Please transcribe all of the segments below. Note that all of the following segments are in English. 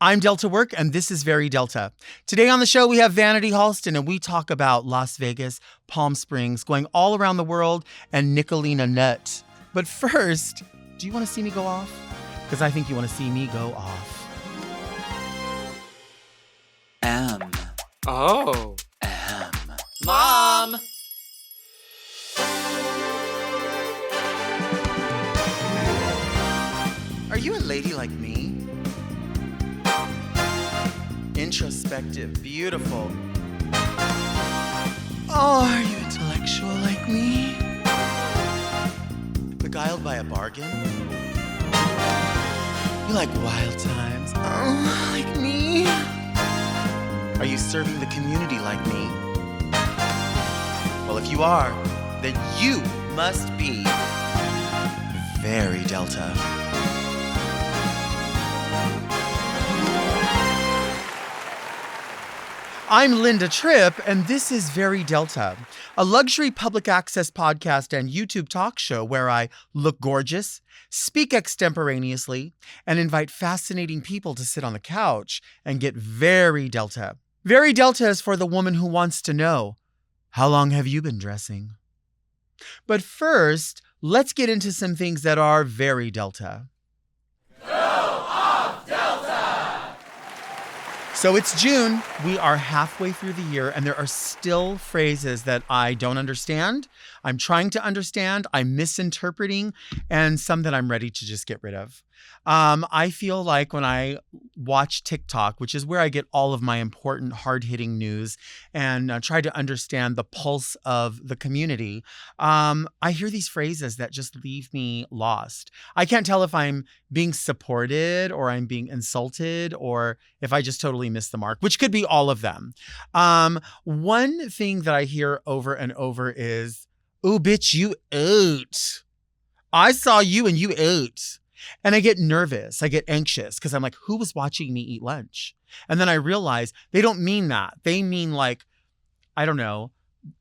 I'm Delta Work, and this is Very Delta. Today on the show, we have Vanity Halston, and we talk about Las Vegas, Palm Springs, going all around the world, and Nicolina Nut. But first, do you want to see me go off? Because I think you want to see me go off. Oh. Mom! Are you a lady like me? Introspective, beautiful. Oh, are you intellectual like me? Beguiled by a bargain? You like wild times? Oh, like me? Are you serving the community like me? Well, if you are, then you must be very Delta. I'm Linda Tripp, and this is Very Delta, a luxury public access podcast and YouTube talk show where I look gorgeous, speak extemporaneously, and invite fascinating people to sit on the couch and get very Delta. Very Delta is for the woman who wants to know, how long have you been dressing? But first, let's get into some things that are very Delta. So it's June, we are halfway through the year, and there are still phrases that I don't understand. I'm trying to understand, I'm misinterpreting, and some that I'm ready to just get rid of. I feel like when I watch TikTok, which is where I get all of my important hard-hitting news and try to understand the pulse of the community, I hear these phrases that just leave me lost. I can't tell if I'm being supported or I'm being insulted or if I just totally missed the mark, which could be all of them. One thing that I hear over and over is, "Ooh, bitch, you ate. I saw you and you ate." And I get nervous. I get anxious because I'm like, who was watching me eat lunch? And then I realize they don't mean that. They mean like, I don't know.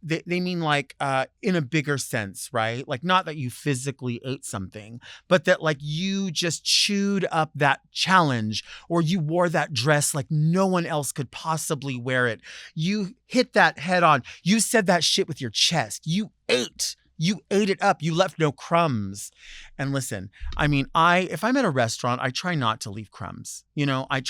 They mean like in a bigger sense, right? Like not that you physically ate something, but that like you just chewed up that challenge or you wore that dress like no one else could possibly wear it. You hit that head on. You said that shit with your chest. You ate. You ate it up. You left no crumbs. And listen, I mean, if I'm at a restaurant, I try not to leave crumbs. You know, I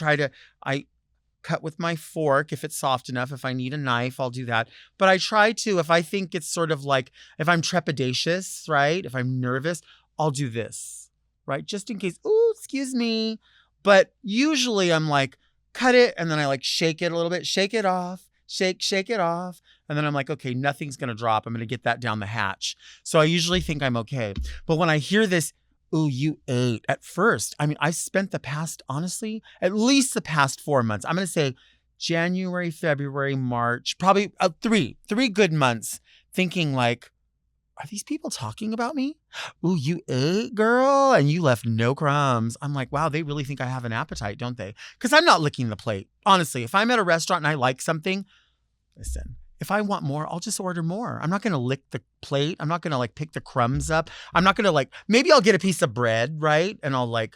cut with my fork if it's soft enough. If I need a knife, I'll do that. But I try to, if I think it's sort of like, if I'm trepidatious, right? If I'm nervous, I'll do this, right? Just in case, ooh, excuse me. But usually I'm like, cut it. And then I like shake it a little bit, shake it off, shake it off. And then I'm like, okay, nothing's going to drop. I'm going to get that down the hatch. So I usually think I'm okay. But when I hear this, ooh, you ate, at first, I mean, I spent the past, honestly, at least the past 4 months. I'm going to say January, February, March, probably three good months thinking like, are these people talking about me? Ooh, you ate, girl, and you left no crumbs. I'm like, wow, they really think I have an appetite, don't they? Because I'm not licking the plate. Honestly, if I'm at a restaurant and I like something, listen, if I want more, I'll just order more. I'm not going to lick the plate. I'm not going to like pick the crumbs up. I'm not going to like, maybe I'll get a piece of bread, right? And I'll like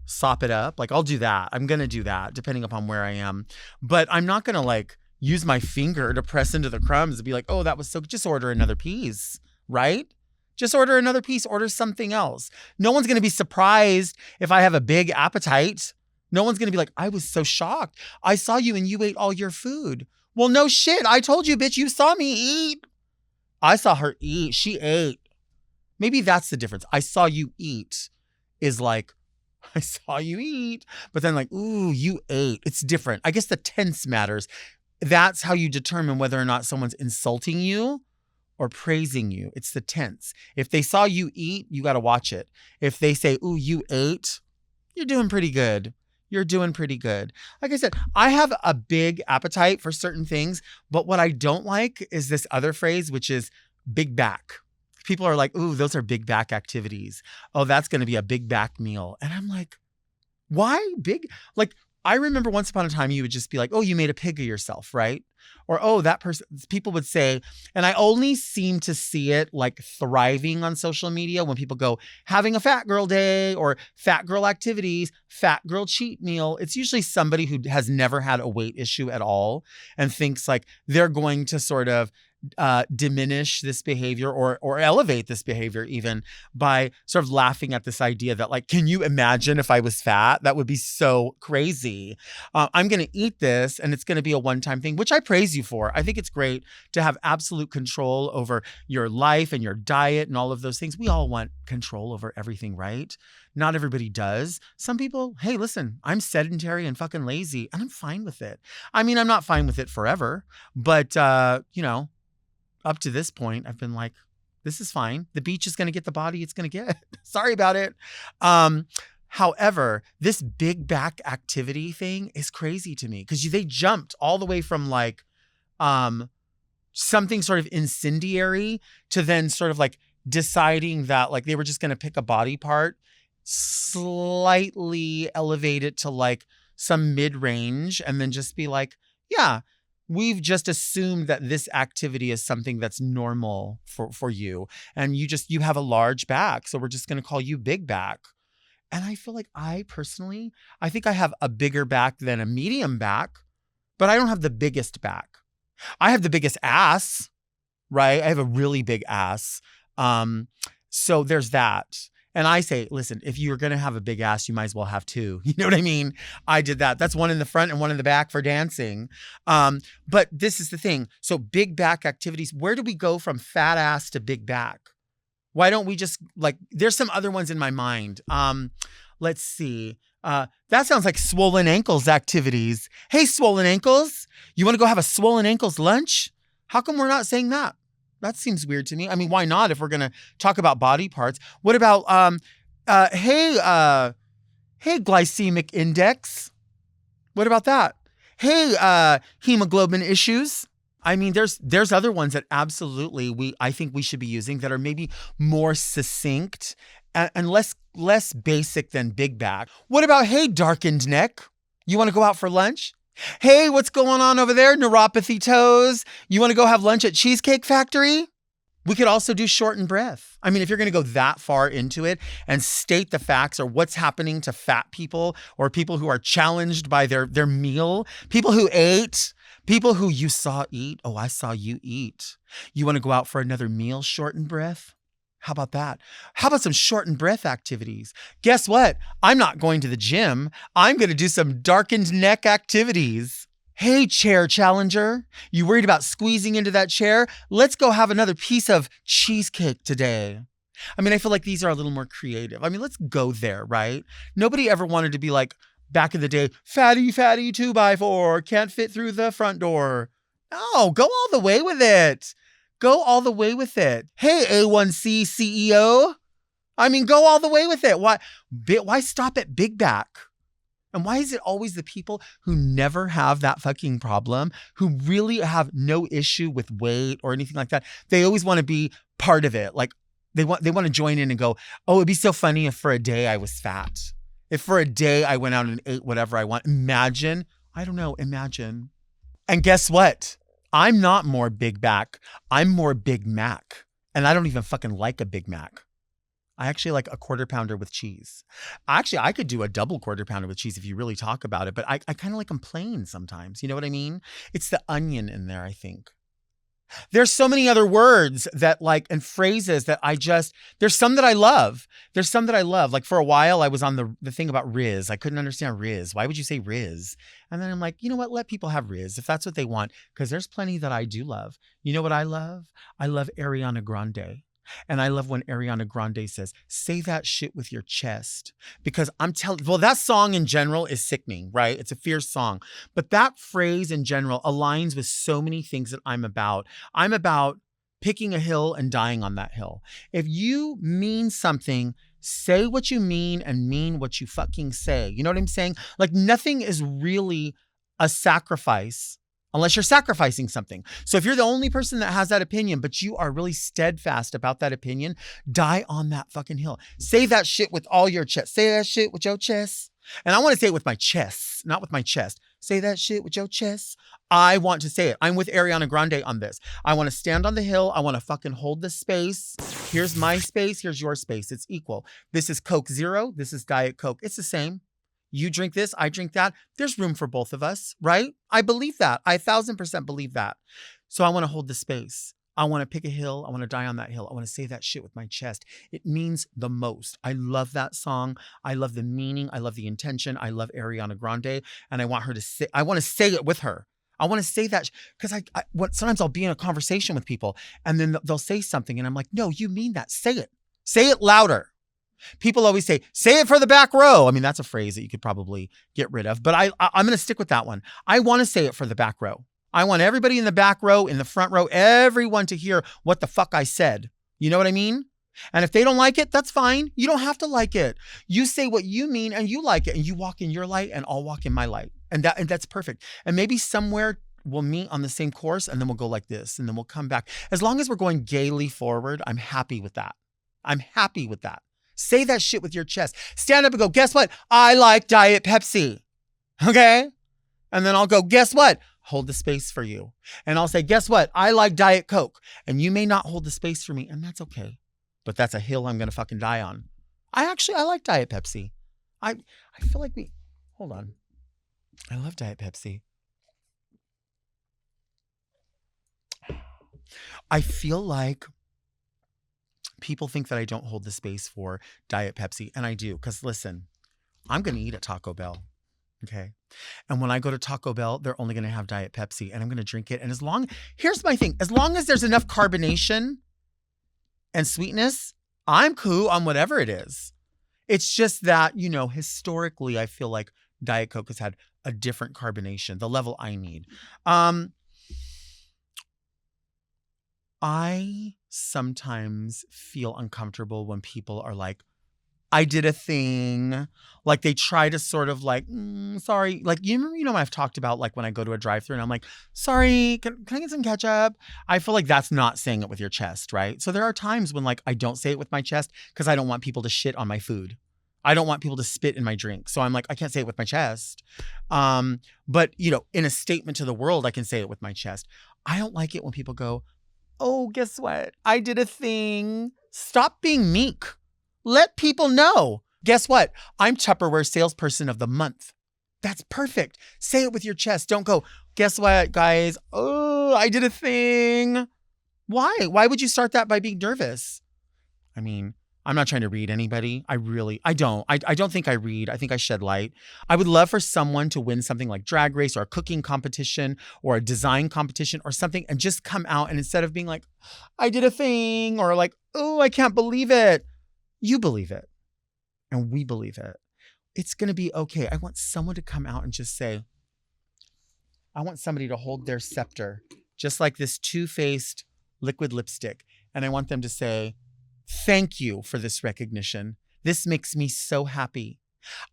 sop it up. Like I'll do that. I'm going to do that depending upon where I am. But I'm not going to like use my finger to press into the crumbs and be like, oh, that was so, just order another piece, right? Just order another piece, order something else. No one's going to be surprised if I have a big appetite. No one's going to be like, I was so shocked. I saw you and you ate all your food. Well, no shit. I told you, bitch, you saw me eat. I saw her eat. She ate. Maybe that's the difference. I saw you eat is like, I saw you eat. But then like, ooh, you ate. It's different. I guess the tense matters. That's how you determine whether or not someone's insulting you or praising you. It's the tense. If they saw you eat, you got to watch it. If they say, ooh, you ate, you're doing pretty good. You're doing pretty good. Like I said, I have a big appetite for certain things, but what I don't like is this other phrase, which is big back. People are like, ooh, those are big back activities. Oh, that's going to be a big back meal. And I'm like, why big? Like, I remember once upon a time you would just be like, oh, you made a pig of yourself, right? Or, oh, that person, people would say, and I only seem to see it like thriving on social media when people go having a fat girl day or fat girl activities, fat girl cheat meal. It's usually somebody who has never had a weight issue at all and thinks like they're going to sort of diminish this behavior or elevate this behavior even by sort of laughing at this idea that like, can you imagine if I was fat? That would be so crazy. I'm going to eat this and it's going to be a one-time thing, which I praise you for. I think it's great to have absolute control over your life and your diet and all of those things. We all want control over everything, right? Not everybody does. Some people, hey, listen, I'm sedentary and fucking lazy and I'm fine with it. I mean, I'm not fine with it forever, but up to this point, I've been like, this is fine. The beach is going to get the body it's going to get. Sorry about it. However, this big back activity thing is crazy to me because they jumped all the way from like something sort of incendiary to then sort of like deciding that like they were just going to pick a body part, slightly elevate it to like some mid-range and then just be like, yeah, we've just assumed that this activity is something that's normal for you. And you have a large back. So we're just going to call you big back. And I feel like I think I have a bigger back than a medium back, but I don't have the biggest back. I have the biggest ass, right? I have a really big ass. So there's that. And I say, listen, if you're going to have a big ass, you might as well have two. You know what I mean? I did that. That's one in the front and one in the back for dancing. But this is the thing. So big back activities, where do we go from fat ass to big back? Why don't we just like, there's some other ones in my mind. Let's see. That sounds like swollen ankles activities. Hey, swollen ankles, you want to go have a swollen ankles lunch? How come we're not saying that? That seems weird to me. I mean, why not if we're going to talk about body parts? What about, hey, glycemic index? What about that? Hey, hemoglobin issues. I mean, there's other ones that absolutely I think we should be using that are maybe more succinct and less basic than big back. What about, hey, darkened neck? You want to go out for lunch? Hey, what's going on over there? Neuropathy toes. You want to go have lunch at Cheesecake Factory? We could also do shortened breath. I mean, if you're going to go that far into it and state the facts or what's happening to fat people or people who are challenged by their meal, people who ate, people who you saw eat. Oh, I saw you eat. You want to go out for another meal, shortened breath? How about that? How about some shortened breath activities? Guess what? I'm not going to the gym. I'm going to do some darkened neck activities. Hey, chair challenger, you worried about squeezing into that chair? Let's go have another piece of cheesecake today. I mean, I feel like these are a little more creative. I mean, let's go there, right? Nobody ever wanted to be like, back in the day, fatty 2x4, can't fit through the front door. No, go all the way with it. Go all the way with it. Hey, A1C CEO. I mean, go all the way with it. Why stop at big back? And why is it always the people who never have that fucking problem, who really have no issue with weight or anything like that? They always want to be part of it. Like they want to join in and go, oh, it'd be so funny if for a day I was fat. If for a day I went out and ate whatever I want. Imagine. And guess what? I'm not more big back. I'm more Big Mac. And I don't even fucking like a Big Mac. I actually like a quarter pounder with cheese. Actually, I could do a double quarter pounder with cheese if you really talk about it, but I kind of like them plain sometimes. You know what I mean? It's the onion in there, I think. There's so many other words that like, and phrases that there's some that I love. Like for a while I was on the thing about Riz. I couldn't understand Riz. Why would you say Riz? And then I'm like, you know what? Let people have Riz if that's what they want. Because there's plenty that I do love. You know what I love? I love Ariana Grande. And I love when Ariana Grande says, say that shit with your chest. Because that song in general is sickening, right? It's a fierce song. But that phrase in general aligns with so many things that I'm about. I'm about picking a hill and dying on that hill. If you mean something, say what you mean and mean what you fucking say. You know what I'm saying? Like nothing is really a sacrifice unless you're sacrificing something. So if you're the only person that has that opinion, but you are really steadfast about that opinion, die on that fucking hill. Say that shit with all your chest. Say that shit with your chest. And I want to say it with my chest, not with my chest. Say that shit with your chest. I want to say it. I'm with Ariana Grande on this. I want to stand on the hill. I want to fucking hold the space. Here's my space. Here's your space. It's equal. This is Coke Zero. This is Diet Coke. It's the same. You drink this. I drink that. There's room for both of us, right? I believe that. I 1000% believe that. So I want to hold the space. I want to pick a hill. I want to die on that hill. I want to say that shit with my chest. It means the most. I love that song. I love the meaning. I love the intention. I love Ariana Grande. And I want her to say, I want to say it with her. I want to say that because sometimes I'll be in a conversation with people and then they'll say something and I'm like, no, you mean that. Say it. Say it louder. People always say it for the back row. I mean, that's a phrase that you could probably get rid of, but I'm going to stick with that one. I want to say it for the back row. I want everybody in the back row, in the front row, everyone to hear what the fuck I said. You know what I mean? And if they don't like it, that's fine. You don't have to like it. You say what you mean and you like it and you walk in your light and I'll walk in my light. And that's perfect. And maybe somewhere we'll meet on the same course and then we'll go like this and then we'll come back. As long as we're going gaily forward, I'm happy with that. I'm happy with that. Say that shit with your chest. Stand up and go, guess what? I like Diet Pepsi. Okay? And then I'll go, guess what? Hold the space for you. And I'll say, guess what? I like Diet Coke. And you may not hold the space for me, and that's okay. But that's a hill I'm going to fucking die on. I like Diet Pepsi. I feel like hold on. I love Diet Pepsi. I feel like people think that I don't hold the space for Diet Pepsi, and I do. Because listen, I'm going to eat at Taco Bell. Okay. And when I go to Taco Bell, they're only going to have Diet Pepsi and I'm going to drink it. And here's my thing, as long as there's enough carbonation and sweetness, I'm cool on whatever it is. It's just that, historically, I feel like Diet Coke has had a different carbonation, the level I need. I sometimes feel uncomfortable when people are like, I did a thing. Like they try to sort of like, sorry. Like, I've talked about like when I go to a drive-thru and I'm like, sorry, can I get some ketchup? I feel like that's not saying it with your chest, right? So there are times when like I don't say it with my chest because I don't want people to shit on my food. I don't want people to spit in my drink. So I'm like, I can't say it with my chest. But in a statement to the world, I can say it with my chest. I don't like it when people go, oh, guess what? I did a thing. Stop being meek. Let people know. Guess what? I'm Tupperware salesperson of the month. That's perfect. Say it with your chest. Don't go, guess what, guys? Oh, I did a thing. Why? Why would you start that by being nervous? I mean, I'm not trying to read anybody. I don't. I don't think I read. I think I shed light. I would love for someone to win something like Drag Race or a cooking competition or a design competition or something and just come out and instead of being like, I did a thing or like, oh, I can't believe it. You believe it and we believe it. It's going to be okay. I want someone to come out and just say, I want somebody to hold their scepter, just like this Too-Faced liquid lipstick. And I want them to say, thank you for this recognition. This makes me so happy.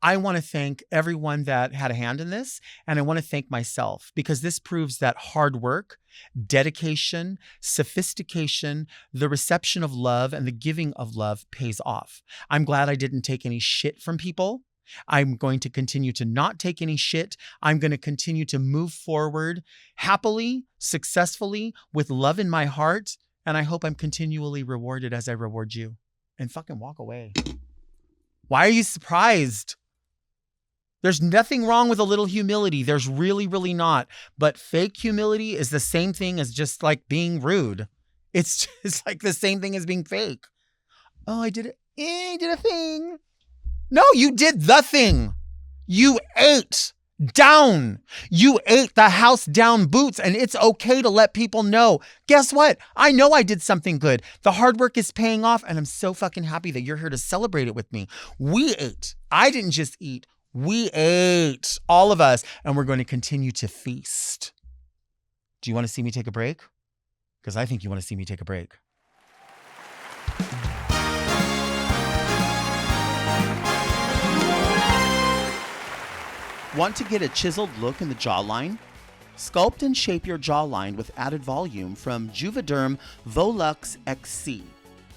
I want to thank everyone that had a hand in this. And I want to thank myself because this proves that hard work, dedication, sophistication, the reception of love and the giving of love pays off. I'm glad I didn't take any shit from people. I'm going to continue to not take any shit. I'm going to continue to move forward happily, successfully, with love in my heart. And I hope I'm continually rewarded as I reward you. And fucking walk away. Why are you surprised? There's nothing wrong with a little humility. There's really, really not. But fake humility is the same thing as just like being rude. It's just like the same thing as being fake. Oh, I did it. I did a thing. No, you did the thing. You ate down. You ate the house down boots, and it's okay to let people know. Guess what? I know I did something good. The hard work is paying off, and I'm so fucking happy that you're here to celebrate it with me. We ate. I didn't just eat. We ate, all of us, and we're going to continue to feast. Do you want to see me take a break? Because I think you want to see me take a break. Want to get a chiseled look in the jawline? Sculpt and shape your jawline with added volume from Juvederm Volux XC.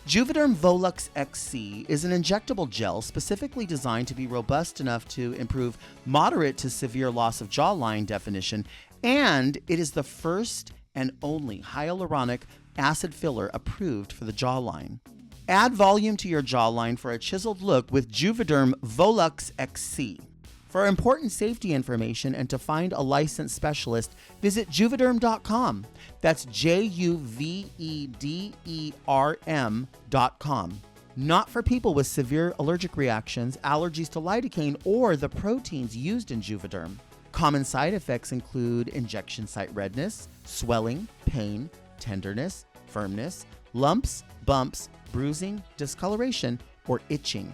Juvederm Volux XC is an injectable gel specifically designed to be robust enough to improve moderate to severe loss of jawline definition, and it is the first and only hyaluronic acid filler approved for the jawline. Add volume to your jawline for a chiseled look with Juvederm Volux XC. For important safety information and to find a licensed specialist, visit juvederm.com. That's JUVEDERM.com. Not for people with severe allergic reactions, allergies to lidocaine, or the proteins used in Juvederm. Common side effects include injection site redness, swelling, pain, tenderness, firmness, lumps, bumps, bruising, discoloration, or itching.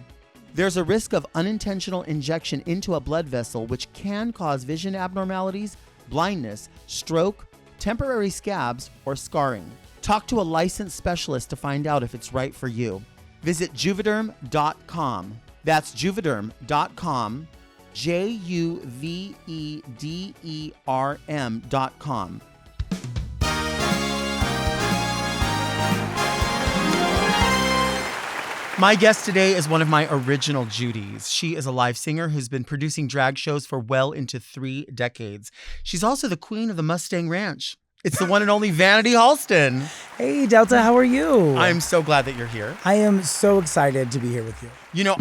There's a risk of unintentional injection into a blood vessel, which can cause vision abnormalities, blindness, stroke, temporary scabs, or scarring. Talk to a licensed specialist to find out if it's right for you. Visit juvederm.com. That's juvederm.com, JUVEDERM.com. My guest today is one of my original Judys. She is a live singer who's been producing drag shows for well into 3 decades. She's also the queen of the Mustang Ranch. It's the one and only Vanity Halston. Hey, Delta, how are you? I'm so glad that you're here. I am so excited to be here with you. You know,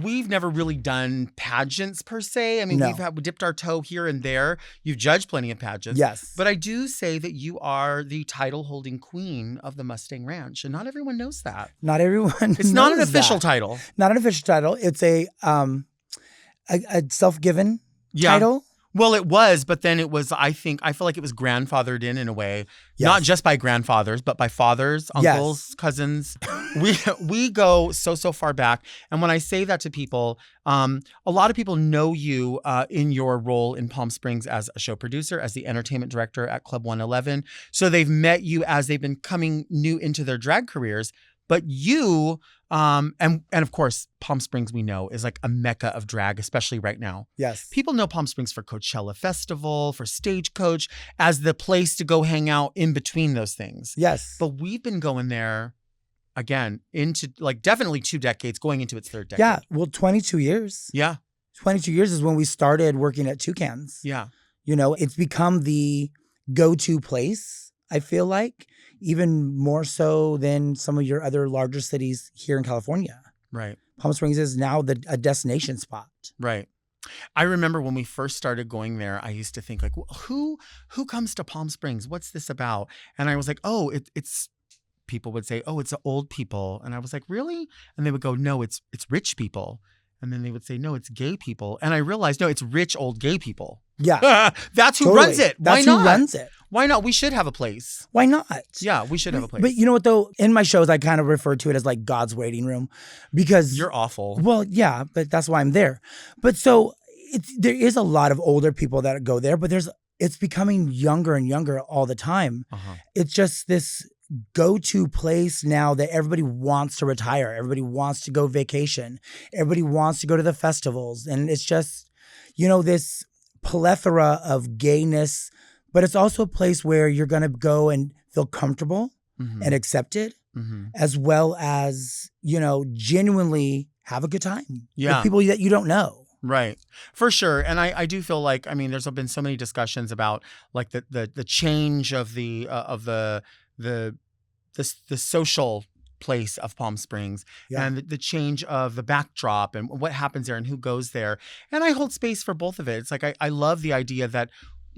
we've never really done pageants per se. I mean, No. we dipped our toe here and there. You've judged plenty of pageants. Yes. But I do say that you are the title-holding queen of the Mustang Ranch, and not everyone knows that. Not everyone It's not an knows official that. title. Not an official title. It's a self-given title. Well, it was, but then it was, I feel like it was grandfathered in a way, Yes. not just by grandfathers, but by fathers, uncles, cousins. We go so far back. And when I say that to people, a lot of people know you in your role in Palm Springs as a show producer, as the entertainment director at Club 111. So they've met you as they've been coming new into their drag careers. But you, and of course, Palm Springs, we know, is like a mecca of drag, especially right now. Yes. People know Palm Springs for Coachella Festival, for Stagecoach, as the place to go hang out in between those things. Yes. But we've been going there, again, into like definitely 2 decades, going into its 3rd decade. Yeah. Well, 22 years. Yeah. 22 years is when we started working at Toucans. Yeah. You know, it's become the go-to place, I feel like, even more so than some of your other larger cities here in California. Right. Palm Springs is now a destination spot. Right. I remember when we first started going there, I used to think like, well, who comes to Palm Springs? What's this about? And I was like, oh, it's people would say, oh, it's old people. And I was like, really? And they would go, no, it's rich people. And then they would say, no, it's gay people. And I realized, no, it's rich old gay people. Yeah. That's who Totally. runs it. That's Why not? who runs it. Why not? We should have a place. Why not? Yeah, we should have a place. But you know what, though? In my shows, I kind of refer to it as like God's waiting room because... You're awful. Well, yeah, but that's why I'm there. But so there is a lot of older people that go there, but it's becoming younger and younger all the time. Uh-huh. It's just this go-to place now that everybody wants to retire. Everybody wants to go vacation. Everybody wants to go to the festivals. And it's just, you know, this plethora of gayness, but it's also a place where you're going to go and feel comfortable and accepted, as well as, you know, genuinely have a good time with people that you don't know. Right. For sure. And I do feel like, I mean, there's been so many discussions about like the change of the social place of Palm Springs and the change of the backdrop and what happens there and who goes there. And I hold space for both of it. It's like, I love the idea that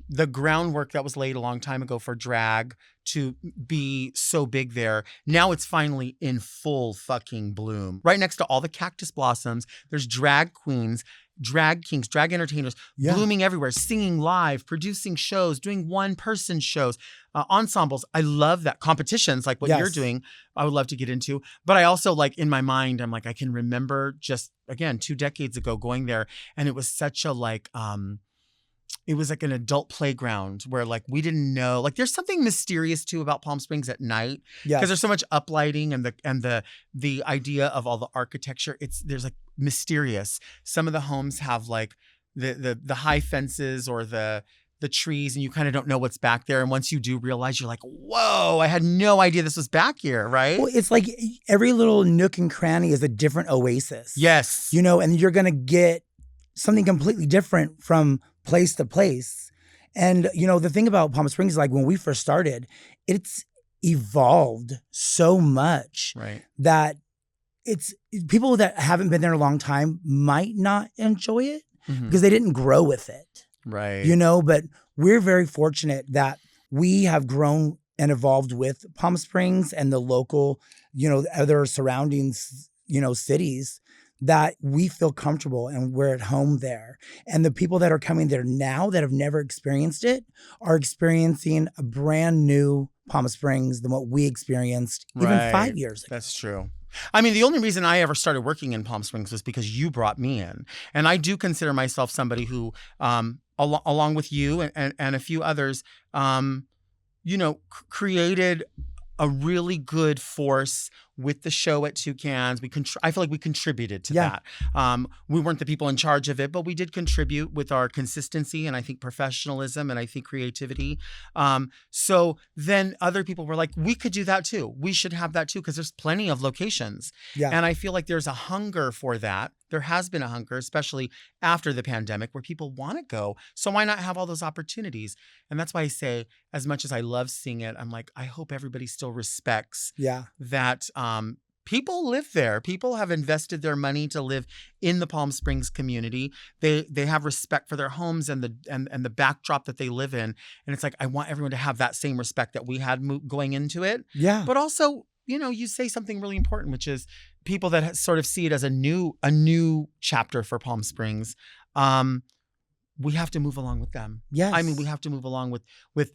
the groundwork that was laid a long time ago for drag to be so big there, now it's finally in full fucking bloom. Right next to all the cactus blossoms, there's drag queens, drag kings, drag entertainers blooming everywhere, singing live, producing shows, doing one-person shows, ensembles. I love that. Competitions like what you're doing, I would love to get into. But I also like in my mind, I'm like, I can remember just, again, 2 decades ago going there, and it was such a like, it was like an adult playground where like we didn't know, like there's something mysterious too about Palm Springs at night because there's so much uplighting and the idea of all the architecture. There's like mysterious. Some of the homes have like the high fences or the the trees and you kind of don't know what's back there. And once you do realize, you're like, whoa, I had no idea this was back here, right? Well, it's like every little nook and cranny is a different oasis. Yes. You know, and you're going to get something completely different from place to place. And, you know, the thing about Palm Springs is like when we first started, it's evolved so much Right. that it's people that haven't been there a long time might not enjoy it because they didn't grow with it. Right. You know, but we're very fortunate that we have grown and evolved with Palm Springs and the local, you know, other surroundings, you know, cities that we feel comfortable and we're at home there. And the people that are coming there now that have never experienced it are experiencing a brand new Palm Springs than what we experienced even 5 years ago. That's true. I mean, the only reason I ever started working in Palm Springs was because you brought me in. And I do consider myself somebody who, along with you and a few others, you know, created a really good force with the show at Toucans. I feel like we contributed to that. We weren't the people in charge of it, but we did contribute with our consistency and I think professionalism and I think creativity. So then other people were like, we could do that too. We should have that too, because there's plenty of locations. Yeah. And I feel like there's a hunger for that. There has been a hunger, especially after the pandemic, where people want to go. So why not have all those opportunities? And that's why I say, as much as I love seeing it, I'm like, I hope everybody still respects that people live there. People have invested their money to live in the Palm Springs community. They have respect for their homes and the backdrop that they live in. And it's like, I want everyone to have that same respect that we had going into it. Yeah. But also, you know, you say something really important, which is people that sort of see it as a new chapter for Palm Springs. We have to move along with them. Yes. I mean, we have to move along with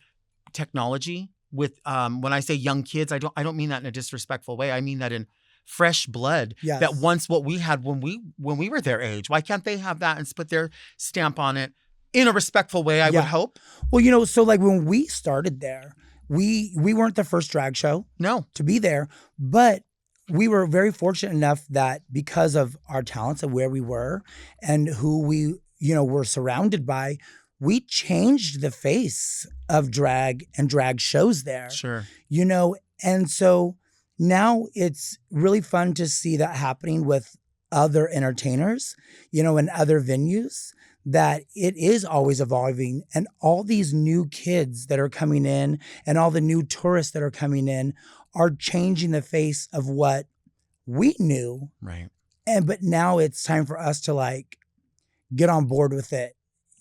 technology. With when I say young kids, I don't mean that in a disrespectful way. I mean that in fresh blood that wants what we had when we were their age. Why can't they have that and put their stamp on it in a respectful way? I would hope. Well, you know, so like when we started there, we weren't the first drag show to be there, but we were very fortunate enough that because of our talents and where we were and who we, you know, were surrounded by, we changed the face of drag and drag shows there. Sure. You know, and so now it's really fun to see that happening with other entertainers, you know, and other venues, that it is always evolving. And all these new kids that are coming in and all the new tourists that are coming in are changing the face of what we knew. Right. But now it's time for us to like get on board with it.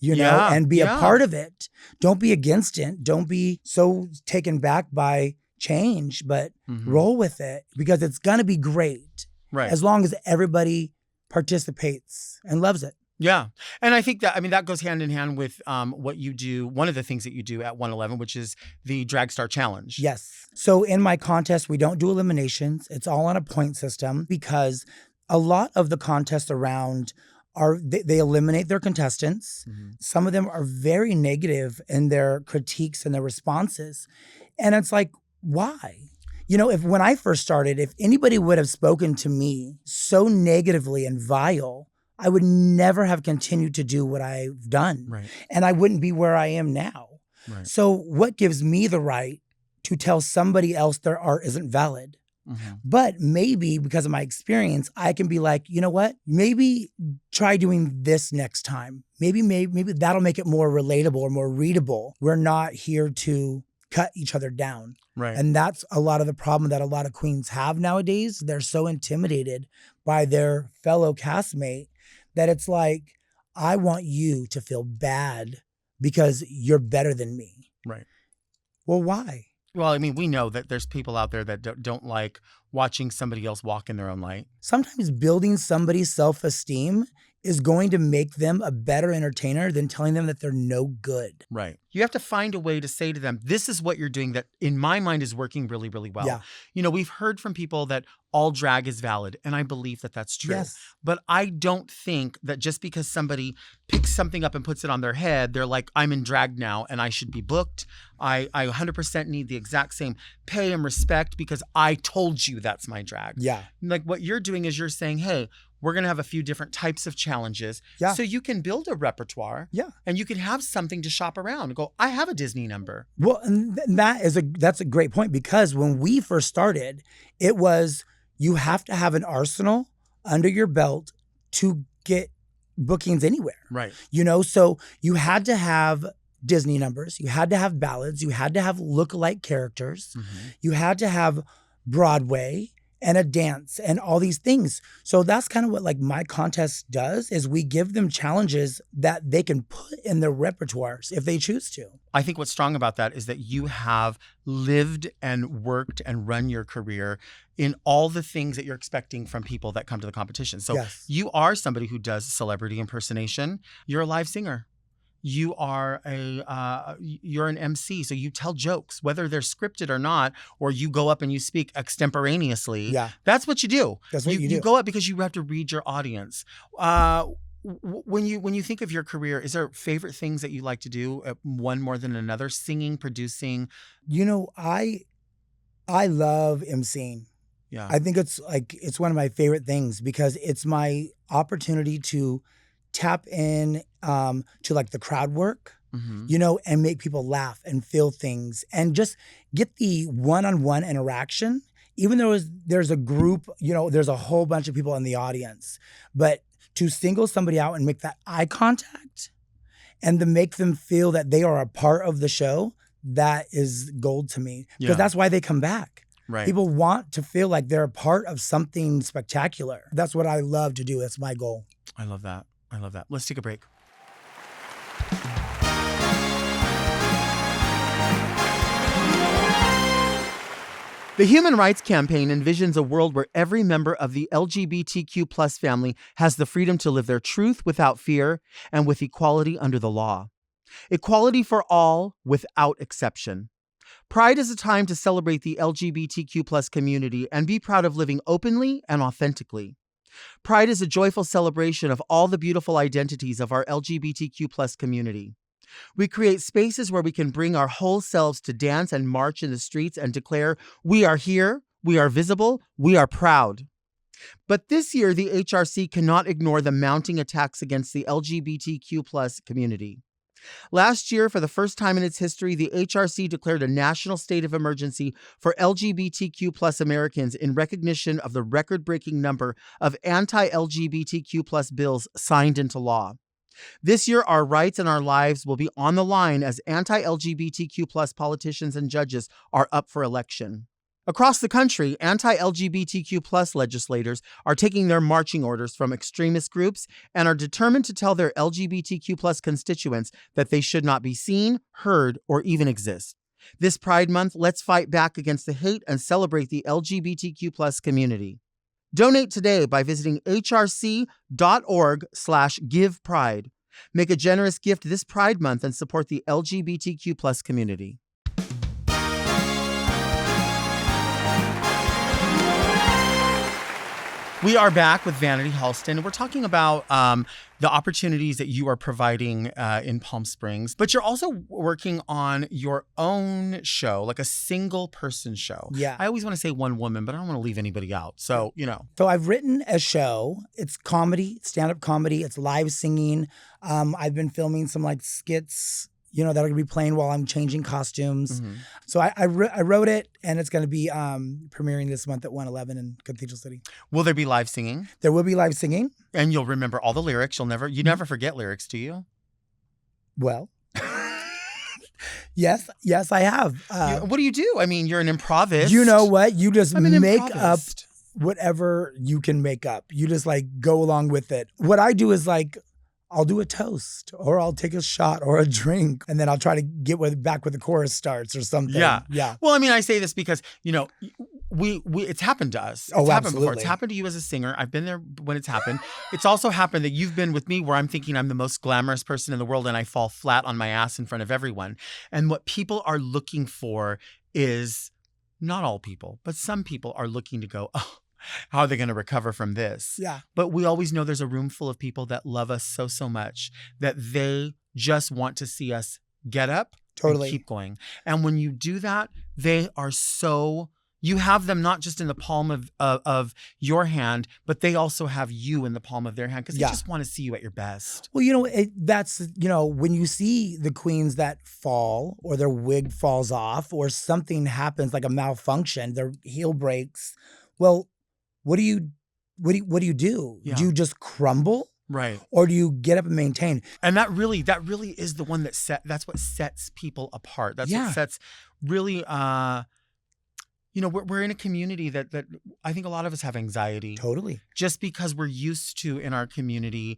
You know, and be a part of it. Don't be against it. Don't be so taken back by change, but roll with it because it's going to be great. Right. As long as everybody participates and loves it. Yeah. And I think that, I mean, that goes hand in hand with what you do. One of the things that you do at 111, which is the Drag Star Challenge. Yes. So in my contest, we don't do eliminations. It's all on a point system because a lot of the contests around they eliminate their contestants. Some of them are very negative in their critiques and their responses. And it's like, why? You know, when I first started, if anybody would have spoken to me so negatively and vile, I would never have continued to do what I've done. Right. And I wouldn't be where I am now. Right. So what gives me the right to tell somebody else their art isn't valid? But maybe because of my experience, I can be like, you know what? Maybe try doing this next time. Maybe that'll make it more relatable or more readable. We're not here to cut each other down. Right. And that's a lot of the problem that a lot of queens have nowadays. They're so intimidated by their fellow castmate that it's like, I want you to feel bad because you're better than me. Right. Well, why? Well, I mean, we know that there's people out there that don't like watching somebody else walk in their own light. Sometimes building somebody's self-esteem is going to make them a better entertainer than telling them that they're no good. Right. You have to find a way to say to them, this is what you're doing that in my mind is working really, really well. Yeah. You know, we've heard from people that all drag is valid, and I believe that that's true. Yes. But I don't think that just because somebody picks something up and puts it on their head, they're like, I'm in drag now and I should be booked. I 100% need the exact same pay and respect because I told you that's my drag. Yeah. Like what you're doing is you're saying, hey, we're going to have a few different types of challenges. Yeah. So you can build a repertoire. Yeah. And you can have something to shop around and go, I have a Disney number. Well, and that's a great point, because when we first started, it was you have to have an arsenal under your belt to get bookings anywhere. Right. So you had to have Disney numbers, you had to have ballads, you had to have lookalike characters, you had to have Broadway and a dance and all these things. So that's kind of what like my contest does, is we give them challenges that they can put in their repertoires if they choose to. I think what's strong about that is that you have lived and worked and run your career in all the things that you're expecting from people that come to the competition. So Yes. you are somebody who does celebrity impersonation. You're a live singer. You are you're an MC, so you tell jokes, whether they're scripted or not, or you go up and you speak extemporaneously. Yeah. That's what you do. That's what you do. You go up because you have to read your audience. When you think of your career, is there favorite things that you like to do, one more than another? Singing, producing? I love emceeing. Yeah. I think it's one of my favorite things, because it's my opportunity to tap in to like the crowd work, and make people laugh and feel things and just get the one-on-one interaction. Even though there's a group, there's a whole bunch of people in the audience, but to single somebody out and make that eye contact and to make them feel that they are a part of the show, that is gold to me, because that's why they come back. Right. People want to feel like they're a part of something spectacular. That's what I love to do. That's my goal. I love that. Let's take a break. The Human Rights Campaign envisions a world where every member of the LGBTQ plus family has the freedom to live their truth without fear and with equality under the law. Equality for all without exception. Pride is a time to celebrate the LGBTQ plus community and be proud of living openly and authentically. Pride is a joyful celebration of all the beautiful identities of our LGBTQ plus community. We create spaces where we can bring our whole selves to dance and march in the streets and declare, we are here, we are visible, we are proud. But this year, the HRC cannot ignore the mounting attacks against the LGBTQ plus community. Last year, for the first time in its history, the HRC declared a national state of emergency for LGBTQ plus Americans in recognition of the record-breaking number of anti-LGBTQ plus bills signed into law. This year, our rights and our lives will be on the line as anti-LGBTQ plus politicians and judges are up for election. Across the country, anti-LGBTQ plus legislators are taking their marching orders from extremist groups and are determined to tell their LGBTQ plus constituents that they should not be seen, heard, or even exist. This Pride Month, let's fight back against the hate and celebrate the LGBTQ plus community. Donate today by visiting hrc.org/givepride. Make a generous gift this Pride Month and support the LGBTQ plus community. We are back with Vanity Halston. We're talking about the opportunities that you are providing in Palm Springs, but you're also working on your own show, like a single person show. Yeah. I always want to say one woman, but I don't want to leave anybody out. So, So I've written a show. It's comedy, stand-up comedy. It's live singing. I've been filming some like skits, that are going to be playing while I'm changing costumes. Mm-hmm. So I wrote it, and it's going to be premiering this month at 111 in Cathedral City. Will there be live singing? There will be live singing. And you'll remember all the lyrics. You never forget lyrics, do you? Well, yes, I have. What do you do? I mean, you're an improvist. You know what? You just I'm an make up improvist. whatever you can make up. You just like go along with it. What I do is like, I'll do a toast, or I'll take a shot or a drink, and then I'll try to get back when the chorus starts or something. Yeah. Yeah. Well, I mean, I say this because, it's happened to us. It's Oh, happened before. absolutely. It's happened to you as a singer. I've been there when it's happened. It's also happened that you've been with me where I'm thinking I'm the most glamorous person in the world and I fall flat on my ass in front of everyone. And what people are looking for is, not all people, but some people are looking to go, oh, how are they going to recover from this? Yeah. But we always know there's a room full of people that love us so, so much that they just want to see us get up Totally. and keep going. And when you do that, they are so You have them not just in the palm of your hand, but they also have you in the palm of their hand because they just want to see you at your best. Well, you know, that's, you know, when you see the queens that fall or their wig falls off or something happens like a malfunction, their heel breaks. Well, what do you do? Yeah. Do you just crumble? Right. Or do you get up and maintain? And that really is the one that's what sets people apart. That's what sets really you know, we're in a community that I think a lot of us have anxiety. Totally. Just because we're used to in our community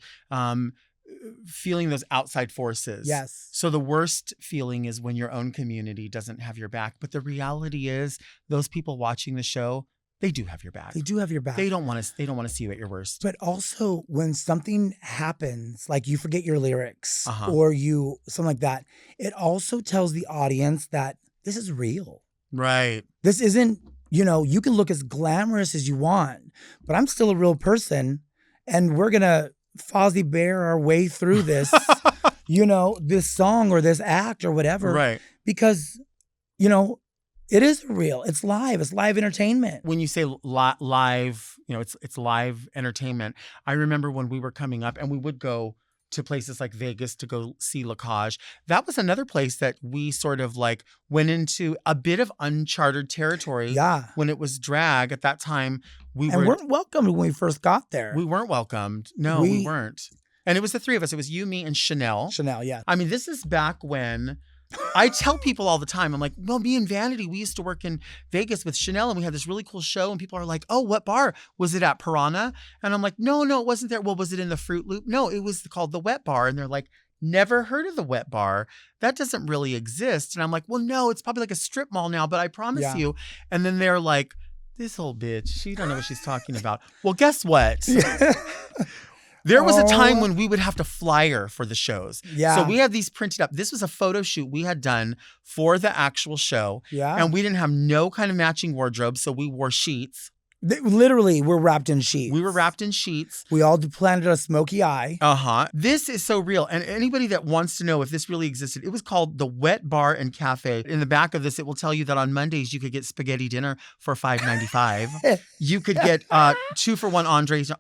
feeling those outside forces. Yes. So the worst feeling is when your own community doesn't have your back. But the reality is those people watching the show, they do have your back. They do have your back. They don't want to see you at your worst. But also when something happens, like you forget your lyrics or something like that, it also tells the audience that this is real. Right. This isn't, you know, you can look as glamorous as you want, but I'm still a real person and we're going to Fozzie Bear our way through this, you know, this song or this act or whatever. Right. Because, you know, it is real. It's live. It's live entertainment. When you say live, you know, it's live entertainment. I remember when we were coming up and we would go to places like Vegas to go see Lacage. That was another place that we sort of like went into a bit of uncharted territory. Yeah. When it was drag at that time, we weren't welcomed when we first got there. We weren't welcomed. No, we weren't. And it was the three of us. It was you, me, and Chanel. Chanel, yeah. I mean, this is back when I tell people all the time, I'm like, well, me and Vanity, we used to work in Vegas with Chanel and we had this really cool show and people are like, oh, what bar? Was it at Piranha? And I'm like, no, it wasn't there. Well, was it in the Fruit Loop? No, it was called the Wet Bar. And they're like, never heard of the Wet Bar. That doesn't really exist. And I'm like, well, no, it's probably like a strip mall now, but I promise you. And then they're like, this old bitch, she don't know what she's talking about. Well, guess what? There was a time when we would have to flyer for the shows. Yeah. So we had these printed up. This was a photo shoot we had done for the actual show. Yeah. And we didn't have no kind of matching wardrobe. So we wore sheets. Literally, we're wrapped in sheets. We were wrapped in sheets. We all planted a smoky eye. This is so real. And anybody that wants to know if this really existed, it was called the Wet Bar and Cafe. In the back of this, it will tell you that on Mondays, you could get spaghetti dinner for $5.95. You could get 2-for-1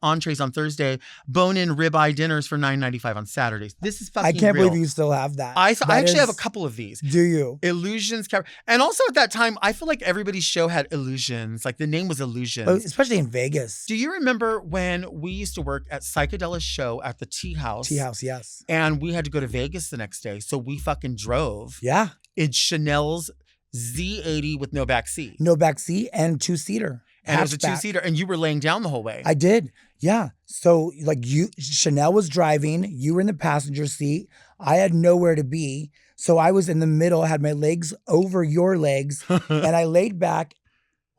entrees on Thursday, bone-in ribeye dinners for $9.95 on Saturdays. This is fucking I can't real. believe you still have that. I actually have a couple of these. Do you? Illusions. And also at that time, I feel like everybody's show had Illusions. Like the name was Illusions. Especially in Vegas. Do you remember when we used to work at Psychedelic Show at the Tea House? Tea House, yes. And we had to go to Vegas the next day. So we fucking drove. Yeah. In Chanel's Z80 with no back seat. No back seat and 2-seater. And it was a 2-seater. And you were laying down the whole way. I did. Yeah. So like Chanel was driving. You were in the passenger seat. I had nowhere to be. So I was in the middle, had my legs over your legs. And I laid back.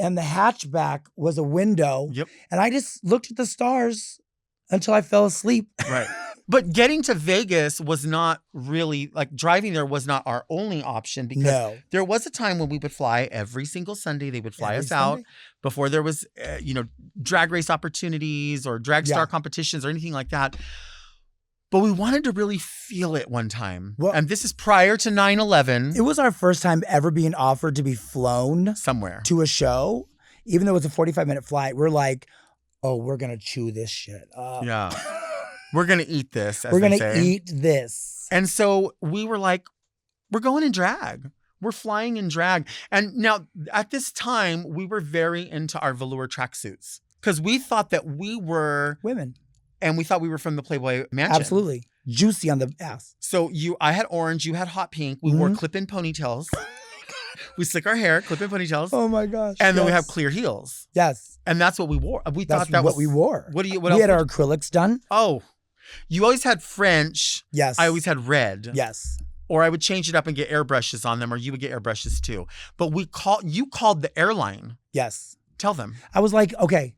And the hatchback was a window. Yep. And I just looked at the stars until I fell asleep. Right. But getting to Vegas was not really, like driving there was not our only option because there was a time when we would fly every single Sunday. They would fly us out before there was, drag race opportunities or drag star competitions or anything like that. But we wanted to really feel it one time. Well, and this is prior to 9/11. It was our first time ever being offered to be flown somewhere to a show. Even though it's a 45-minute flight, we're like, oh, we're going to chew this shit up. Yeah. We're going to eat this, as we're going to eat this. And so we were like, we're going in drag. We're flying in drag. And now at this time, we were very into our velour tracksuits because we thought that we were women. And we thought we were from the Playboy Mansion. Absolutely. Juicy on the ass. So I had orange, you had hot pink. We wore clip-in ponytails. We slick our hair, clip-in ponytails. Oh my gosh. And then we have clear heels. Yes. And that's what we wore. We that's thought that what was we wore. What we else had our acrylics done. Oh. You always had French. Yes. I always had red. Yes. Or I would change it up and get airbrushes on them, or you would get airbrushes too. But you called the airline. Yes. Tell them. I was like, okay.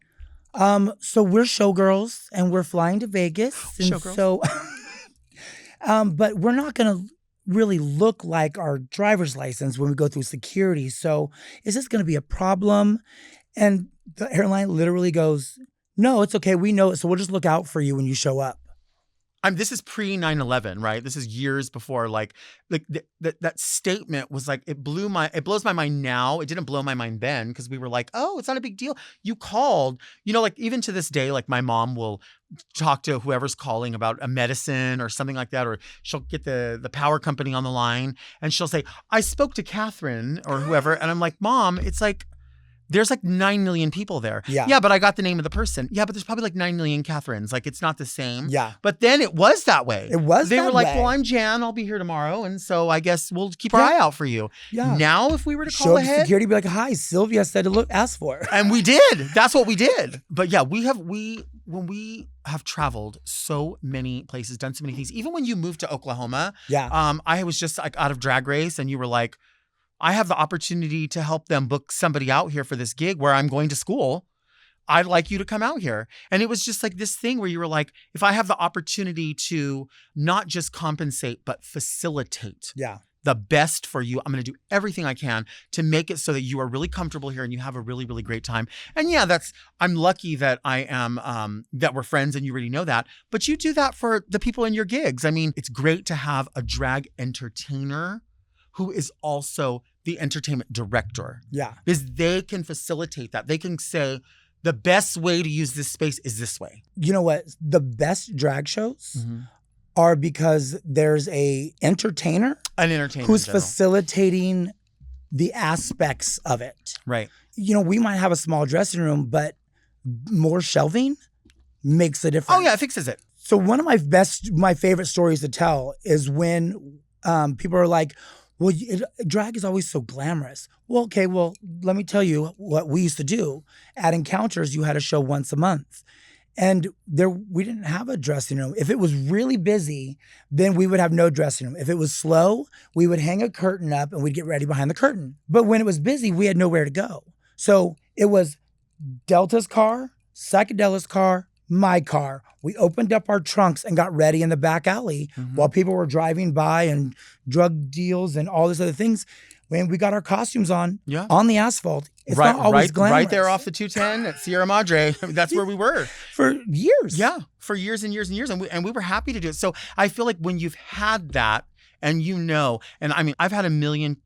So we're showgirls and we're flying to Vegas. And showgirls. So, but we're not going to really look like our driver's license when we go through security. So is this going to be a problem? And the airline literally goes, no, it's okay. We know it. So we'll just look out for you when you show up. This is pre 9/11, right? This is years before, like that statement was like, it blows my mind now. It didn't blow my mind then because we were like, oh, it's not a big deal. You called, like even to this day, like my mom will talk to whoever's calling about a medicine or something like that, or she'll get the power company on the line and she'll say, I spoke to Catherine or whoever. And I'm like, Mom, it's like, there's like 9 million people there. Yeah, but I got the name of the person. Yeah, but there's probably like 9 million Catherines. Like, it's not the same. Yeah. But then it was that way. They were like, way. well, I'm Jan. I'll be here tomorrow. And so I guess we'll keep our eye out for you. Yeah. Now, if we were to Show call up to ahead. security, be like, hi, Sylvia said to ask for. And we did. That's what we did. But yeah, when we have traveled so many places, done so many things, even when you moved to Oklahoma, I was just like out of Drag Race and you were like, I have the opportunity to help them book somebody out here for this gig where I'm going to school. I'd like you to come out here. And it was just like this thing where you were like, if I have the opportunity to not just compensate, but facilitate the best for you, I'm going to do everything I can to make it so that you are really comfortable here and you have a really, really great time. And yeah, I'm lucky that I am, that we're friends and you already know that, but you do that for the people in your gigs. I mean, it's great to have a drag entertainer who is also the entertainment director. Yeah. Because they can facilitate that. They can say, the best way to use this space is this way. You know what? The best drag shows are because there's an entertainer who's facilitating the aspects of it. Right. We might have a small dressing room, but more shelving makes a difference. Oh yeah, it fixes it. So one of my favorite stories to tell is when people are like, well, drag is always so glamorous. Well, okay, let me tell you what we used to do. At Encounters, you had a show once a month. And we didn't have a dressing room. If it was really busy, then we would have no dressing room. If it was slow, we would hang a curtain up and we'd get ready behind the curtain. But when it was busy, we had nowhere to go. So it was Delta's car, Psychedelics' car, my car. We opened up our trunks and got ready in the back alley while people were driving by and drug deals and all these other things. When we got our costumes on the asphalt, it's not always glamorous. Right there off the 210 at Sierra Madre. That's where we were. For years. Yeah, for years and years and years. And we were happy to do it. So I feel like when you've had that and and I mean, I've had a million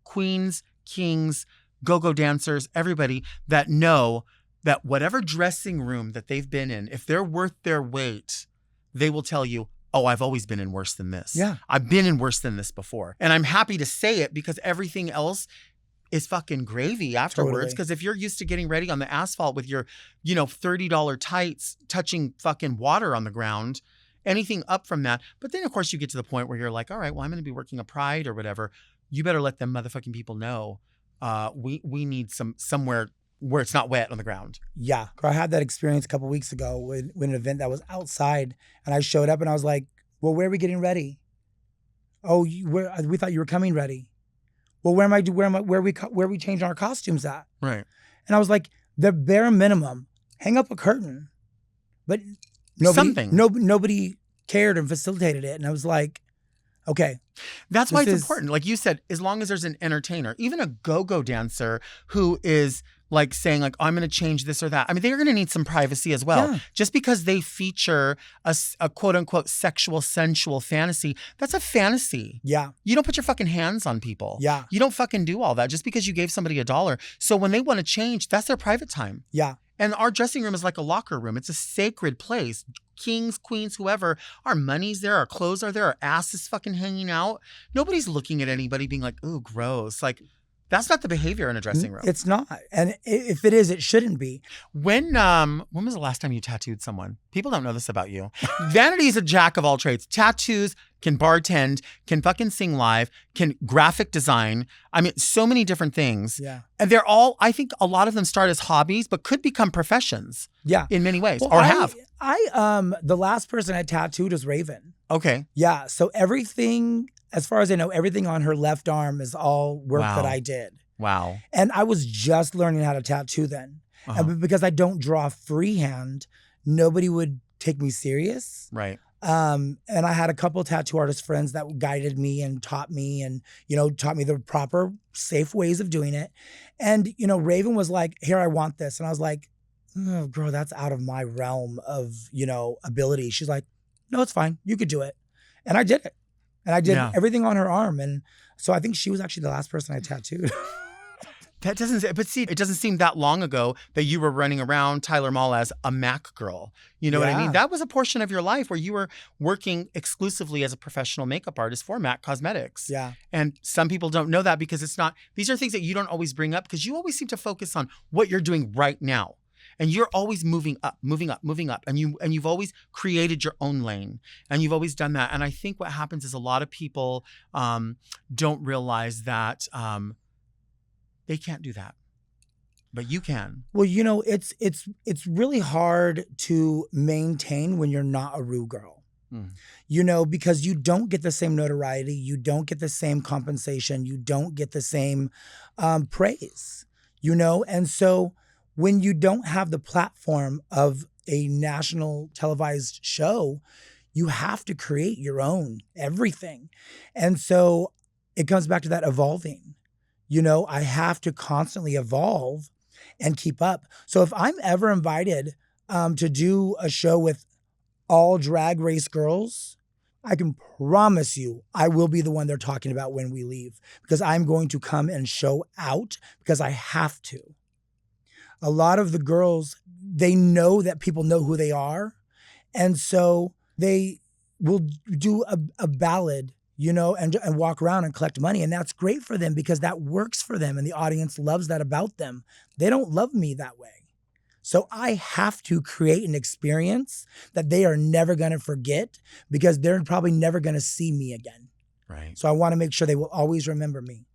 queens, kings, go-go dancers, everybody that know that whatever dressing room that they've been in, if they're worth their weight, they will tell you, oh, I've always been in worse than this. Yeah. I've been in worse than this before. And I'm happy to say it because everything else is fucking gravy afterwards. Because if you're used to getting ready on the asphalt with your, $30 tights touching fucking water on the ground, anything up from that. But then, of course, you get to the point where you're like, all right, well, I'm going to be working a Pride or whatever. You better let them motherfucking people know we need somewhere where it's not wet on the ground. Yeah. I had that experience a couple weeks ago with an event that was outside and I showed up and I was like, well, where are we getting ready? Oh, we thought you were coming ready. Well, where are we changing our costumes at? Right. And I was like, the bare minimum, hang up a curtain. But nobody cared and facilitated it. And I was like, okay. That's why it's important. Like you said, as long as there's an entertainer, even a go-go dancer who is like saying like, I'm going to change this or that. I mean, they're going to need some privacy as well. Yeah. Just because they feature a quote unquote sexual, sensual fantasy, that's a fantasy. Yeah. You don't put your fucking hands on people. Yeah. You don't fucking do all that just because you gave somebody $1. So when they want to change, that's their private time. Yeah. And our dressing room is like a locker room. It's a sacred place. Kings, queens, whoever, our money's there, our clothes are there, our ass is fucking hanging out. Nobody's looking at anybody being like, ooh, gross. Like, that's not the behavior in a dressing room. It's not. And if it is, it shouldn't be. When was the last time you tattooed someone? People don't know this about you. Vanity is a jack of all trades. Tattoos, can bartend, can fucking sing live, can graphic design. I mean, so many different things. Yeah. And they're all, I think a lot of them start as hobbies, but could become professions. Yeah. In many ways, or have. The last person I tattooed was Raven. Okay. Yeah. So everything, as far as I know, everything on her left arm is all work that I did. Wow. And I was just learning how to tattoo then. And because I don't draw freehand, nobody would take me serious. Right. And I had a couple of tattoo artist friends that guided me and taught me the proper, safe ways of doing it. And, Raven was like, here, I want this. And I was like, oh, girl, that's out of my realm of, ability. She's like, no, it's fine. You could do it. And I did it. And I did everything on her arm. And so I think she was actually the last person I tattooed. That doesn't, but see, it doesn't seem that long ago that you were running around Tyler Mall as a Mac girl. You know what I mean? That was a portion of your life where you were working exclusively as a professional makeup artist for MAC Cosmetics. Yeah. And some people don't know that because it's not, these are things that you don't always bring up because you always seem to focus on what you're doing right now. And you're always moving up. And you've always created your own lane. And you've always done that. And I think what happens is a lot of people don't realize that they can't do that, but you can. Well, you know, it's really hard to maintain when you're not a Rue girl. You know, because you don't get the same notoriety, you don't get the same compensation, you don't get the same praise. You know, and so when you don't have the platform of a national televised show, you have to create your own everything, and so it comes back to that evolving. You know, I have to constantly evolve and keep up. So if I'm ever invited to do a show with all drag race girls, I can promise you I will be the one they're talking about when we leave because I'm going to come and show out because I have to. A lot of the girls, they know that people know who they are. And so they will do a ballad, you know, and walk around and collect money. And that's great for them because that works for them and the audience loves that about them. They don't love me that way. So I have to create an experience that they are never going to forget because they're probably never going to see me again. Right. So I want to make sure they will always remember me.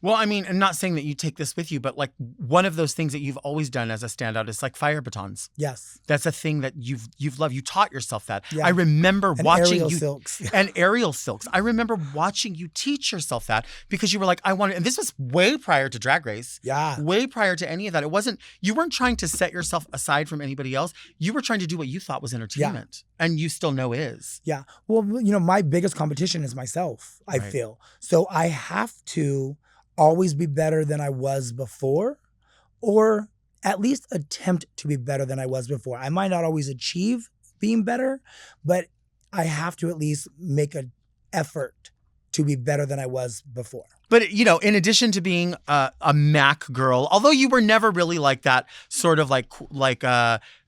Well, I mean, I'm not saying that you take this with you, but like one of those things that you've always done as a standout is like fire batons. Yes. That's a thing that you've loved. You taught yourself that. Yeah. I remember watching aerial you silks. and aerial silks. I remember watching you teach yourself that because you were like, I wanted, and this was way prior to Drag Race. Yeah. Way prior to any of that. You weren't trying to set yourself aside from anybody else. You were trying to do what you thought was entertainment. Yeah. And you still know is. Yeah. Well, you know, my biggest competition is myself, I feel. So I have to always be better than I was before, or at least attempt to be better than I was before. I might not always achieve being better, but I have to at least make an effort to be better than I was before. But, you know, in addition to being a Mac girl, although you were never really like that sort of like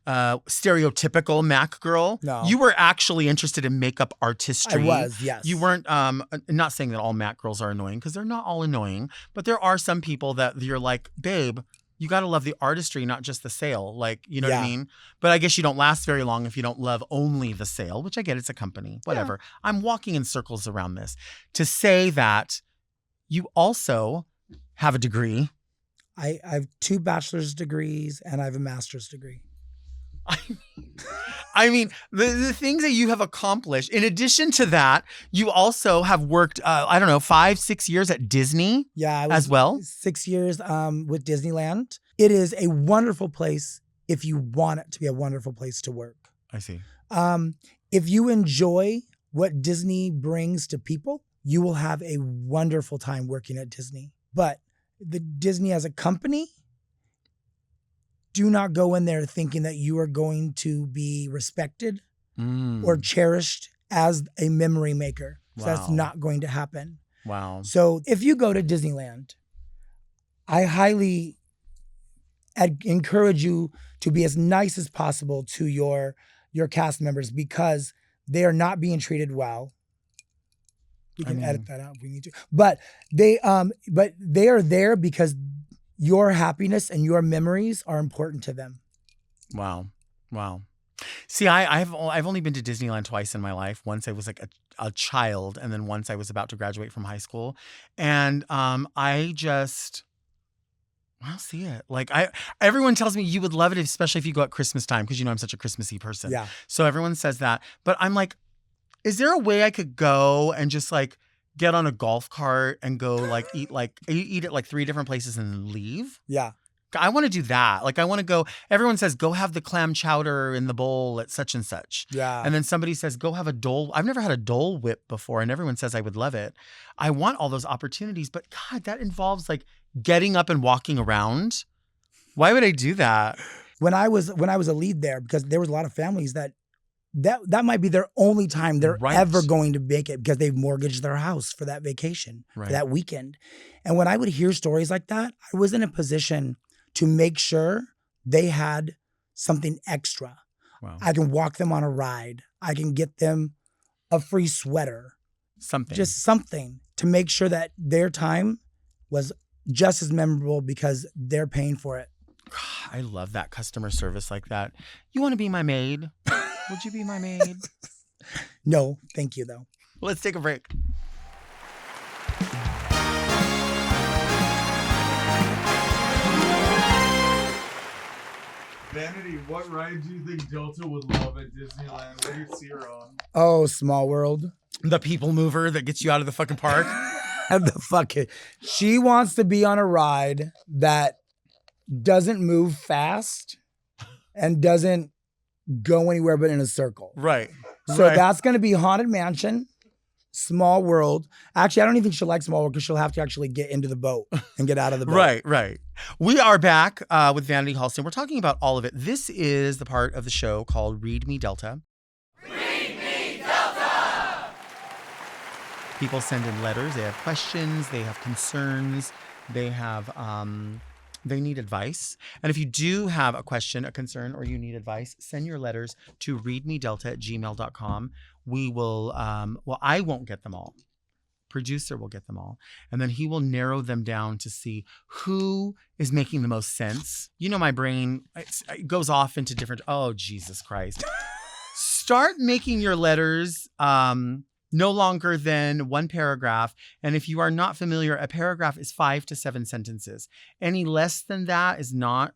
stereotypical Mac girl. No. You were actually interested in makeup artistry. I was, yes. You weren't, not saying that all Mac girls are annoying because they're not all annoying, but there are some people that you're like, babe, you got to love the artistry, not just the sale. Like, you know what I mean? But I guess you don't last very long if you don't love only the sale, which I get, it's a company, whatever. Yeah. I'm walking in circles around this. To say that you also have a degree. I have 2 bachelor's degrees and I have a master's degree. I mean, the things that you have accomplished, in addition to that, you also have worked, 5-6 years at Disney as well. 6 years with Disneyland. It is a wonderful place if you want it to be a wonderful place to work. I see. If you enjoy what Disney brings to people, you will have a wonderful time working at Disney. But the Disney as a company, do not go in there thinking that you are going to be respected or cherished as a memory maker. So that's not going to happen. Wow. So if you go to Disneyland, I highly encourage you to be as nice as possible to your cast members because they are not being treated well. We can edit that out if we need to. But they are there because your happiness and your memories are important to them. Wow. See, I've only been to Disneyland twice in my life. Once I was like a child, and then once I was about to graduate from high school. And I'll see it. Like everyone tells me you would love it, especially if you go at Christmas time, because you know I'm such a Christmassy person. Yeah. So everyone says that. But I'm like, is there a way I could go and just like get on a golf cart and go like eat at like 3 different places and then leave? Yeah. I want to do that. Like I want to go, everyone says, go have the clam chowder in the bowl at such and such. Yeah. And then somebody says, go have a Dole. I've never had a Dole Whip before and everyone says I would love it. I want all those opportunities, but God, that involves like getting up and walking around. Why would I do that? When I was a lead there, because there was a lot of families that that might be their only time they're Right. ever going to make it because they've mortgaged their house for that vacation, Right. for that weekend. And when I would hear stories like that, I was in a position to make sure they had something extra. Wow. I can walk them on a ride. I can get them a free sweater. Something. Just something to make sure that their time was just as memorable because they're paying for it. I love that customer service like that. You want to be my maid? Would you be my maid? No, thank you, though. Let's take a break. Vanity, what ride do you think Delta would love at Disneyland? What do you see her on? Oh, Small World. The people mover that gets you out of the fucking park. And the fucking, she wants to be on a ride that doesn't move fast and doesn't go anywhere but in a circle. Right. So Right. that's going to be Haunted Mansion, Small World. Actually, I don't even think she'll like Small World because she'll have to actually get into the boat and get out of the boat. Right, right. We are back with Vanity Halston. We're talking about all of it. This is the part of the show called Read Me Delta. Read Me Delta! People send in letters. They have questions. They have concerns. They have, they need advice. And if you do have a question, a concern, or you need advice, send your letters to readmedelta@gmail.com. We will, I won't get them all. Producer will get them all. And then he will narrow them down to see who is making the most sense. You know, my brain, it goes off into different, oh, Jesus Christ. Start making your letters no longer than one paragraph. And if you are not familiar, a paragraph is 5 to 7 sentences. Any less than that is not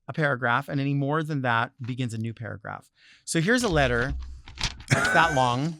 a paragraph. And any more than that begins a new paragraph. So here's a letter. It's that long.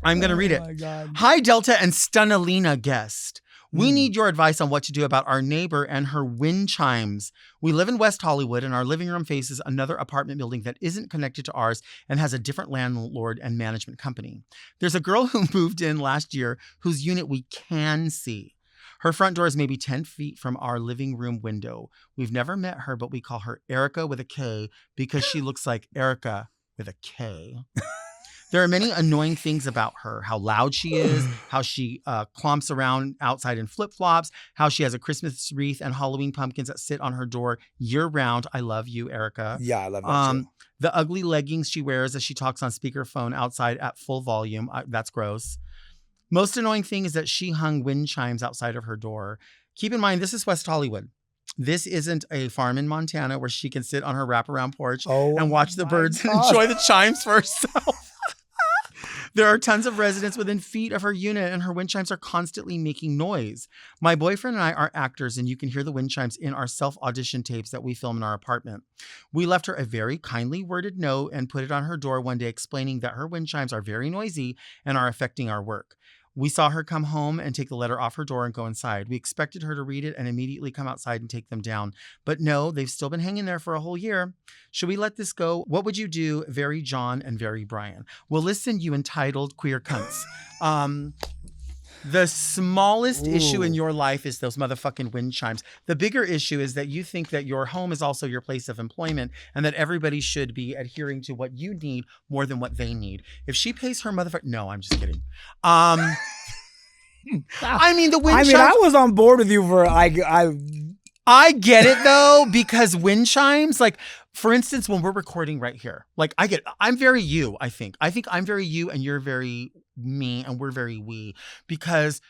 I'm going to read it. Oh my God. Hi, Delta and Stunnalina guest. We need your advice on what to do about our neighbor and her wind chimes. We live in West Hollywood and our living room faces another apartment building that isn't connected to ours and has a different landlord and management company. There's a girl who moved in last year whose unit we can see. Her front door is maybe 10 feet from our living room window. We've never met her, but we call her Erica with a K because she looks like Erica with a K. There are many annoying things about her. How loud she is, how she clomps around outside in flip-flops, how she has a Christmas wreath and Halloween pumpkins that sit on her door year-round. I love you, Erica. Yeah, I love that too. The ugly leggings she wears as she talks on speakerphone outside at full volume. That's gross. Most annoying thing is that she hung wind chimes outside of her door. Keep in mind, this is West Hollywood. This isn't a farm in Montana where she can sit on her wraparound porch and watch the birds and enjoy the chimes for herself. There are tons of residents within feet of her unit, and her wind chimes are constantly making noise. My boyfriend and I are actors, and you can hear the wind chimes in our self-audition tapes that we film in our apartment. We left her a very kindly worded note and put it on her door one day explaining that her wind chimes are very noisy and are affecting our work. We saw her come home and take the letter off her door and go inside. We expected her to read it and immediately come outside and take them down. But no, they've still been hanging there for a whole year. Should we let this go? What would you do? Very John and very Brian. Well, listen, you entitled queer cunts. The smallest issue in your life is those motherfucking wind chimes. The bigger issue is that you think that your home is also your place of employment and that everybody should be adhering to what you need more than what they need. If she pays her motherfucker, no, I'm just kidding. I mean, the wind chimes. I was on board with you for I get it though, because wind chimes, like, for instance, when we're recording right here, like I'm very you, I think. I think I'm very you and you're very me and we're very we, because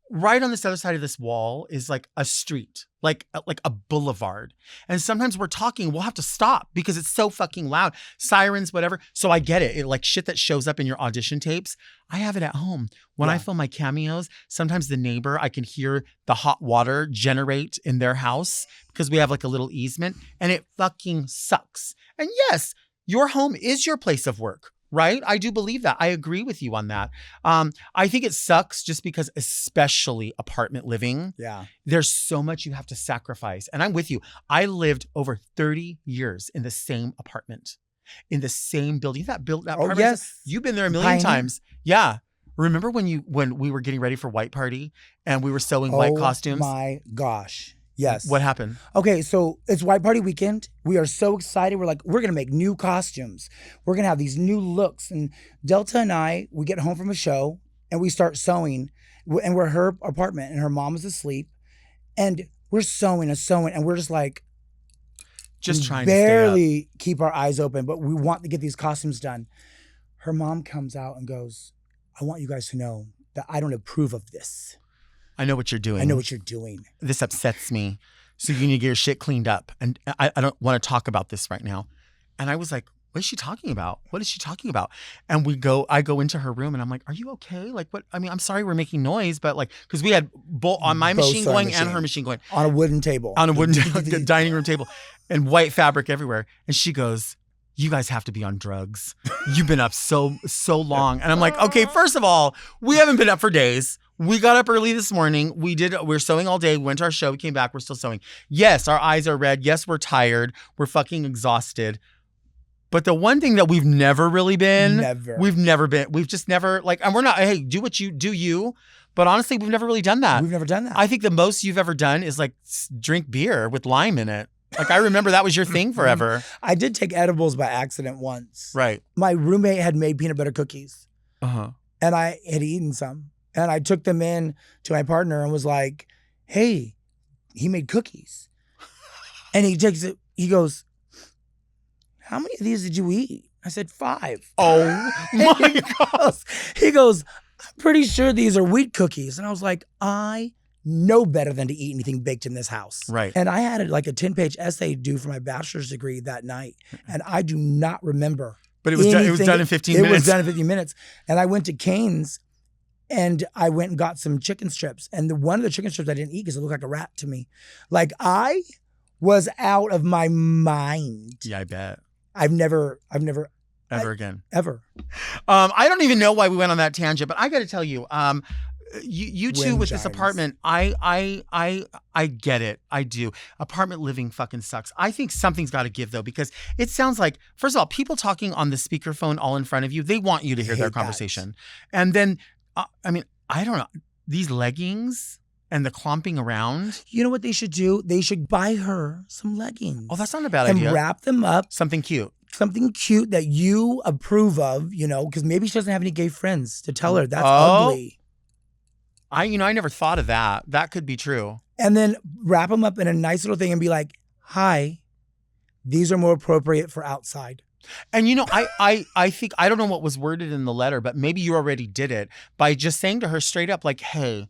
right on this other side of this wall is like a street, like a boulevard. And sometimes we're talking, we'll have to stop because it's so fucking loud. Sirens, whatever. So I get it. Like shit that shows up in your audition tapes. I have it at home. When I film my cameos, sometimes the neighbor, I can hear the hot water generate in their house because we have like a little easement and it fucking sucks. And yes, your home is your place of work. Right? I do believe that. I agree with you on that. I think it sucks just because, especially apartment living, there's so much you have to sacrifice. And I'm with you. I lived over 30 years in the same apartment, in the same building. That apartment. Yes. You've been there a million times. Yeah. Remember when we were getting ready for White Party and we were sewing white costumes? Oh my gosh. Yes. What happened? Okay, so it's White Party Weekend. We are so excited. We're like, we're gonna make new costumes. We're gonna have these new looks. And Delta and I, we get home from a show and we start sewing. And we're at her apartment and her mom is asleep. And we're sewing and we're just like, Just trying barely to keep our eyes open, but we want to get these costumes done. Her mom comes out and goes, I want you guys to know that I don't approve of this. I know what you're doing. I know what you're doing. This upsets me. So you need to get your shit cleaned up. And I don't want to talk about this right now. And I was like, what is she talking about? What is she talking about? And I go into her room and I'm like, are you okay? Like what? I mean, I'm sorry we're making noise, but like, because we had on my Both machine sewing going machine. and her machine going. On a wooden table. On a wooden dining room table and white fabric everywhere. And she goes, you guys have to be on drugs. You've been up so long. And I'm like, okay, first of all, we haven't been up for days. We got up early this morning. We're sewing all day. We went to our show. We came back. We're still sewing. Yes, our eyes are red. Yes, we're tired. We're fucking exhausted. But the one thing that we've never really been, we've just never like, and we're not, hey, do what you do. But honestly, we've never really done that. We've never done that. I think the most you've ever done is like drink beer with lime in it. Like I remember that was your thing forever. I did take edibles by accident once. Right. My roommate had made peanut butter cookies. Uh-huh. And I had eaten some. And I took them in to my partner and was like, hey, he made cookies. And he takes it, he goes, how many of these did you eat? I said, 5. Oh my God. He goes, I'm pretty sure these are wheat cookies. And I was like, I know better than to eat anything baked in this house. Right. And I had like a 10-page essay due for my bachelor's degree that night. And I do not remember. But it was done in 15 minutes. It was done in 15 minutes. And I went to Cane's and I went and got some chicken strips. And one of the chicken strips I didn't eat because it looked like a rat to me. Like I was out of my mind. Yeah, I bet. I've never Again. Ever. I don't even know why we went on that tangent, but I got to tell you, you two Wind with this chimes. apartment, I get it. I do. Apartment living fucking sucks. I think something's got to give though, because it sounds like, first of all, people talking on the speakerphone all in front of you, they want you to hear their hate conversation. And then, I mean, I don't know, these leggings and the clomping around. You know what they should do? They should buy her some leggings. Oh, that's not a bad and idea. wrap them up. Something cute. Something cute that you approve of, you know, because maybe she doesn't have any gay friends to tell her that's Oh. ugly. I never thought of that. That could be true. And then wrap them up in a nice little thing and be like, hi, these are more appropriate for outside. And I think, I don't know what was worded in the letter, but maybe you already did it by just saying to her straight up, like, hey,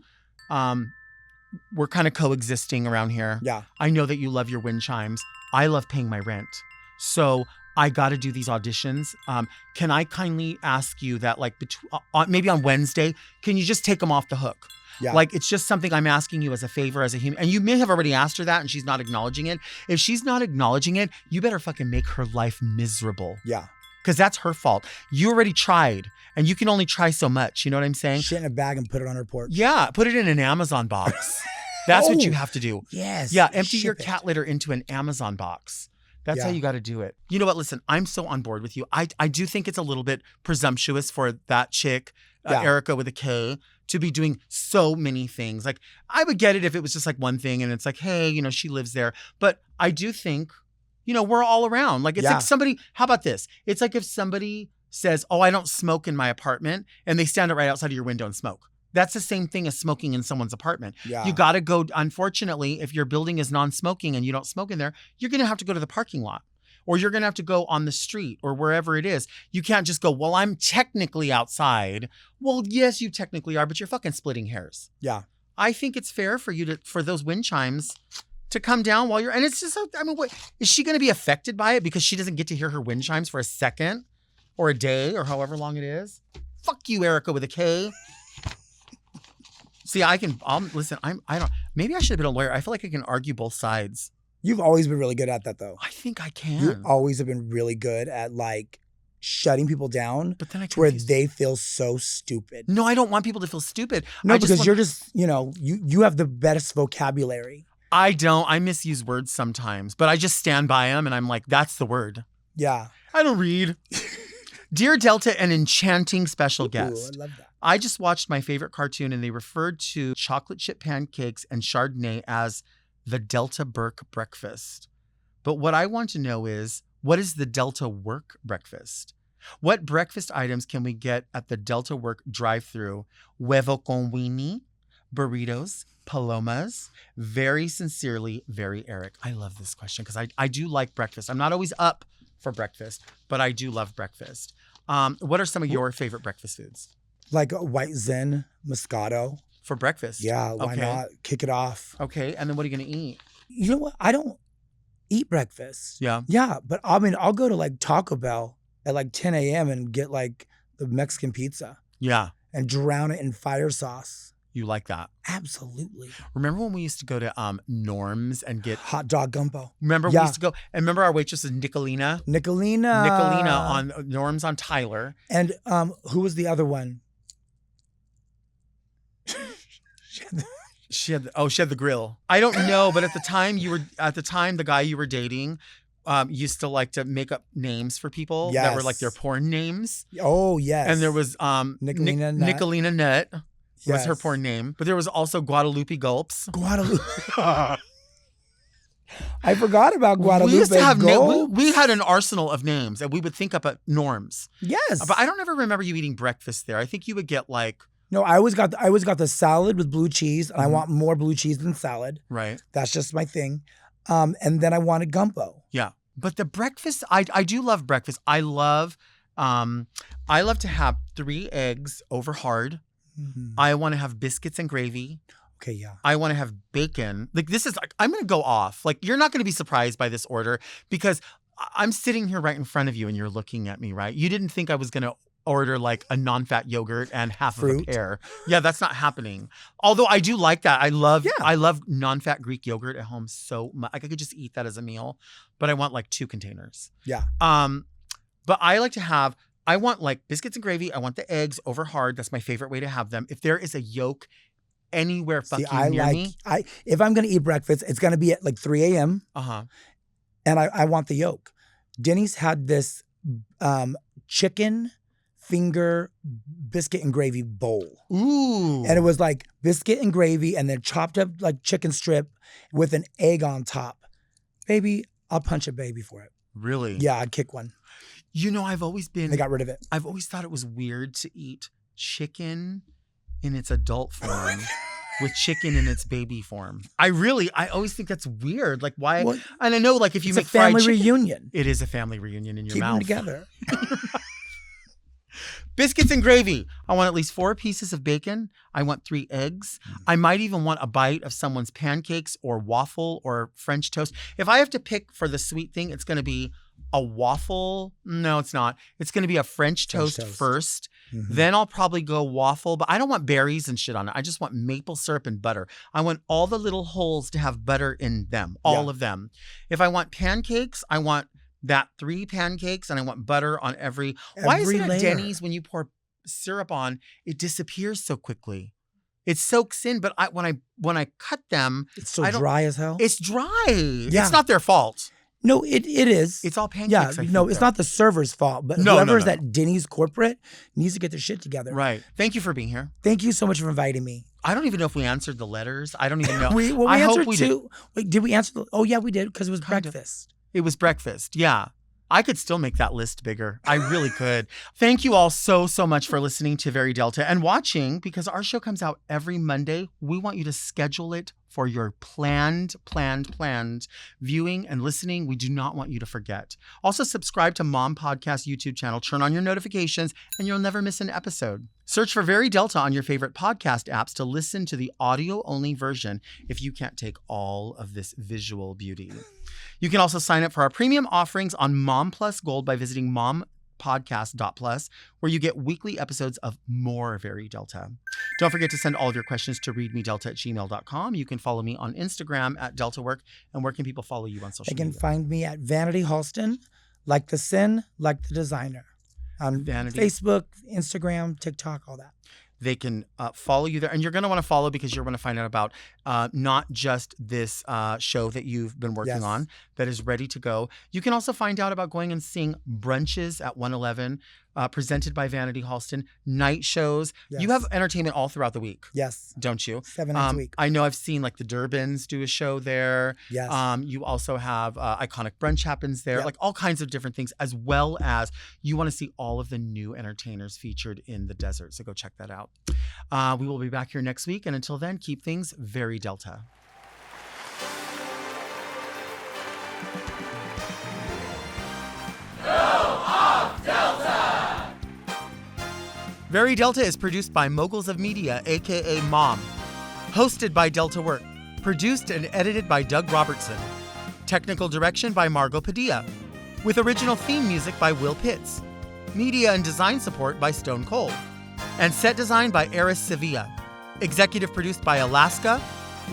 we're kind of coexisting around here. Yeah. I know that you love your wind chimes. I love paying my rent. So I got to do these auditions. Can I kindly ask you that, like, maybe on Wednesday, can you just take them off the hook? Yeah. Like, it's just something I'm asking you as a favor, as a human. And you may have already asked her that and she's not acknowledging it. If she's not acknowledging it, you better fucking make her life miserable. Yeah. Because that's her fault. You already tried and you can only try so much. You know what I'm saying? Shit in a bag and put it on her porch. Yeah. Put it in an Amazon box. That's what you have to do. Yes. Yeah. Empty your Ship it. cat litter into an Amazon box. That's how Yeah. you got to do it. You know what? Listen, I'm so on board with you. I do think it's a little bit presumptuous for that chick, Yeah. Erica with a K, to be doing so many things. Like, I would get it if it was just like one thing and it's like, hey, you know, she lives there. But I do think, you know, we're all around. Like, it's Yeah. like somebody, how about this? It's like if somebody says, oh, I don't smoke in my apartment, and they stand right outside of your window and smoke. That's the same thing as smoking in someone's apartment. Yeah. You got to go, unfortunately, if your building is non-smoking and you don't smoke in there, you're going to have to go to the parking lot. Or you're going to have to go on the street or wherever it is. You can't just go, well, I'm technically outside. Well, yes, you technically are, but you're fucking splitting hairs. Yeah. I think it's fair for you for those wind chimes to come down while you're, and it's just, I mean, what, is she going to be affected by it because she doesn't get to hear her wind chimes for a second or a day or however long it is? Fuck you, Erica with a K. See, listen, maybe I should have been a lawyer. I feel like I can argue both sides. You've always been really good at that, though. I think I can. You always have been really good at, like, shutting people down But then I to where confuse- they feel so stupid. No, I don't want people to feel stupid. No, I just because want- you're just, you know, you have the best vocabulary. I don't. I misuse words sometimes, but I just stand by them and I'm like, that's the word. Yeah. I don't read. Dear Delta, an enchanting special Ooh, guest. I love that. I just watched my favorite cartoon and they referred to chocolate chip pancakes and Chardonnay as the Delta Burke breakfast. But what I want to know is, what is the Delta Work breakfast? What breakfast items can we get at the Delta Work drive-thru? Huevo con weenie, burritos, palomas. Very sincerely, very Eric. I love this question because I do like breakfast. I'm not always up for breakfast, but I do love breakfast. What are some of your favorite breakfast foods? Like a white Zen, Moscato. For breakfast? Yeah, why not? Kick it off. Okay, and then what are you going to eat? You know what? I don't eat breakfast. Yeah. Yeah, but I mean, I'll go to like Taco Bell at like 10 a.m. and get like the Mexican pizza Yeah. and drown it in fire sauce. You like that? Absolutely. Remember when we used to go to Norm's and get Hot dog gumbo. Remember we Yeah. used to go and remember our waitress is Nicolina? Nicolina. Nicolina on Norm's on Tyler. And who was the other one? She had the grill. I don't know, but at the time the guy you were dating used to like to make up names for people that were like their Yes. porn names. Oh, yes. And there was Nicolina Nut. Nicolina Nut was her Yes. porn name. But there was also Guadalupe Gulps. Guadalupe. I forgot about Guadalupe. We used to have Gulp. we had an arsenal of names and we would think up at Norm's. Yes. But I don't ever remember you eating breakfast there. I think you would get like No, I always got the salad with blue cheese, and I Mhm. want more blue cheese than salad. right. That's just my thing. And then I wanted gumbo. Yeah. But the breakfast, I do love breakfast. I love to have 3 eggs over hard. Mhm. I want to have biscuits and gravy. Okay, yeah. I want to have bacon. Like this is like, I'm going to go off. Like you're not going to be surprised by this order because I'm sitting here right in front of you and you're looking at me, right? You didn't think I was going to order like a non-fat yogurt and half of a Fruit. pear. Yeah, that's not happening. Although I do like that. I love non-fat Greek yogurt at home so much. Like I could just eat that as a meal, but I want like 2 containers. Yeah. But I want like biscuits and gravy. I want the eggs over hard. That's my favorite way to have them. If there is a yolk anywhere fucking near me. If I'm going to eat breakfast, it's going to be at like 3 a.m. Uh-huh. and I want the yolk. Denny's had this chicken finger biscuit and gravy bowl. Ooh. And it was like biscuit and gravy and then chopped up like chicken strip with an egg on top. Baby, I'll punch a baby for it. Really? Yeah, I'd kick one. You know, I've always They got rid of it. I've always thought it was weird to eat chicken in its adult form with chicken in its baby form. I always think that's weird. Like why? Well, and I know like if you It's make a family fried chicken, reunion. it is a family reunion in your Keep them mouth. together. Biscuits and gravy. I want at least 4 pieces of bacon. I want 3 eggs. I might even want a bite of someone's pancakes or waffle or French toast. If I have to pick for the sweet thing, it's going to be a waffle. No, it's not. It's going to be a French toast first. Mhm. Then I'll probably go waffle, but I don't want berries and shit on it. I just want maple syrup and butter. I want all the little holes to have butter in them, all of them. If I want pancakes, I want that 3 pancakes and I want butter on every. Why is it at layer. Denny's when you pour syrup on, it disappears so quickly? It soaks in, but when I cut them, It's so dry as hell. it's dry. Yeah. It's not their fault. No, it is. It's all pancakes. Yeah, I think, no, it's though. not the server's fault, but No, whoever's no. at Denny's corporate needs to get their shit together. Right. Thank you for being here. Thank you so much for inviting me. I don't even know if we answered the letters. I don't even know. We I hope answered we did. 2. Wait, did we answer? Oh yeah, we did because it was Kind of. breakfast. It was breakfast. Yeah. I could still make that list bigger. I really could. Thank you all so much for listening to Very Delta and watching because our show comes out every Monday. We want you to schedule it for your planned viewing and listening. We do not want you to forget. Also subscribe to Mom Podcast YouTube channel, turn on your notifications, and you'll never miss an episode. Search for Very Delta on your favorite podcast apps to listen to the audio-only version if you can't take all of this visual beauty. You can also sign up for our premium offerings on Mom Plus Gold by visiting mompodcast.plus, where you get weekly episodes of more Very Delta. Don't forget to send all of your questions to readmedelta@gmail.com. You can follow me on Instagram at DeltaWork. And where can people follow you on social They can media? find me at Vanity Halston, like the sin, like the designer, on Vanity. Facebook, Instagram, TikTok, all that. They can follow you there. And you're going to want to follow because you're going to find out about not just this show that you've been working Yes. on that is ready to go. You can also find out about going and seeing brunches at 111. presented by Vanity Halston, night shows. Yes. You have entertainment all throughout the week, Yes. don't you? 7 nights a week. I know I've seen like the Durbans do a show there. Yes. You also have Iconic Brunch happens there, Yep. like all kinds of different things, as well as you want to see all of the new entertainers featured in the desert. So go check that out. We will be back here next week. And until then, keep things very Delta. Very Delta is produced by Moguls of Media, aka Mom. Hosted by Delta Work. Produced and edited by Doug Robertson. Technical direction by Margot Padilla. With original theme music by Will Pitts. Media and design support by Stone Cold. And set design by Eris Sevilla. Executive produced by Alaska,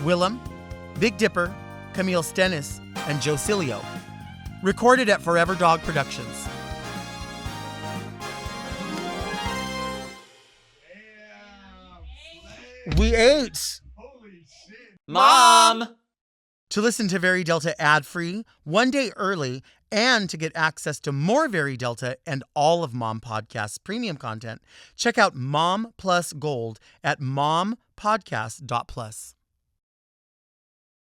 Willem, Big Dipper, Camille Stennis, and Joe Cilio. Recorded at Forever Dog Productions. We ate! Holy shit. Mom! To listen to Very Delta ad-free, 1 day early, and to get access to more Very Delta and all of Mom Podcast's premium content, check out Mom Plus Gold at mompodcast.plus.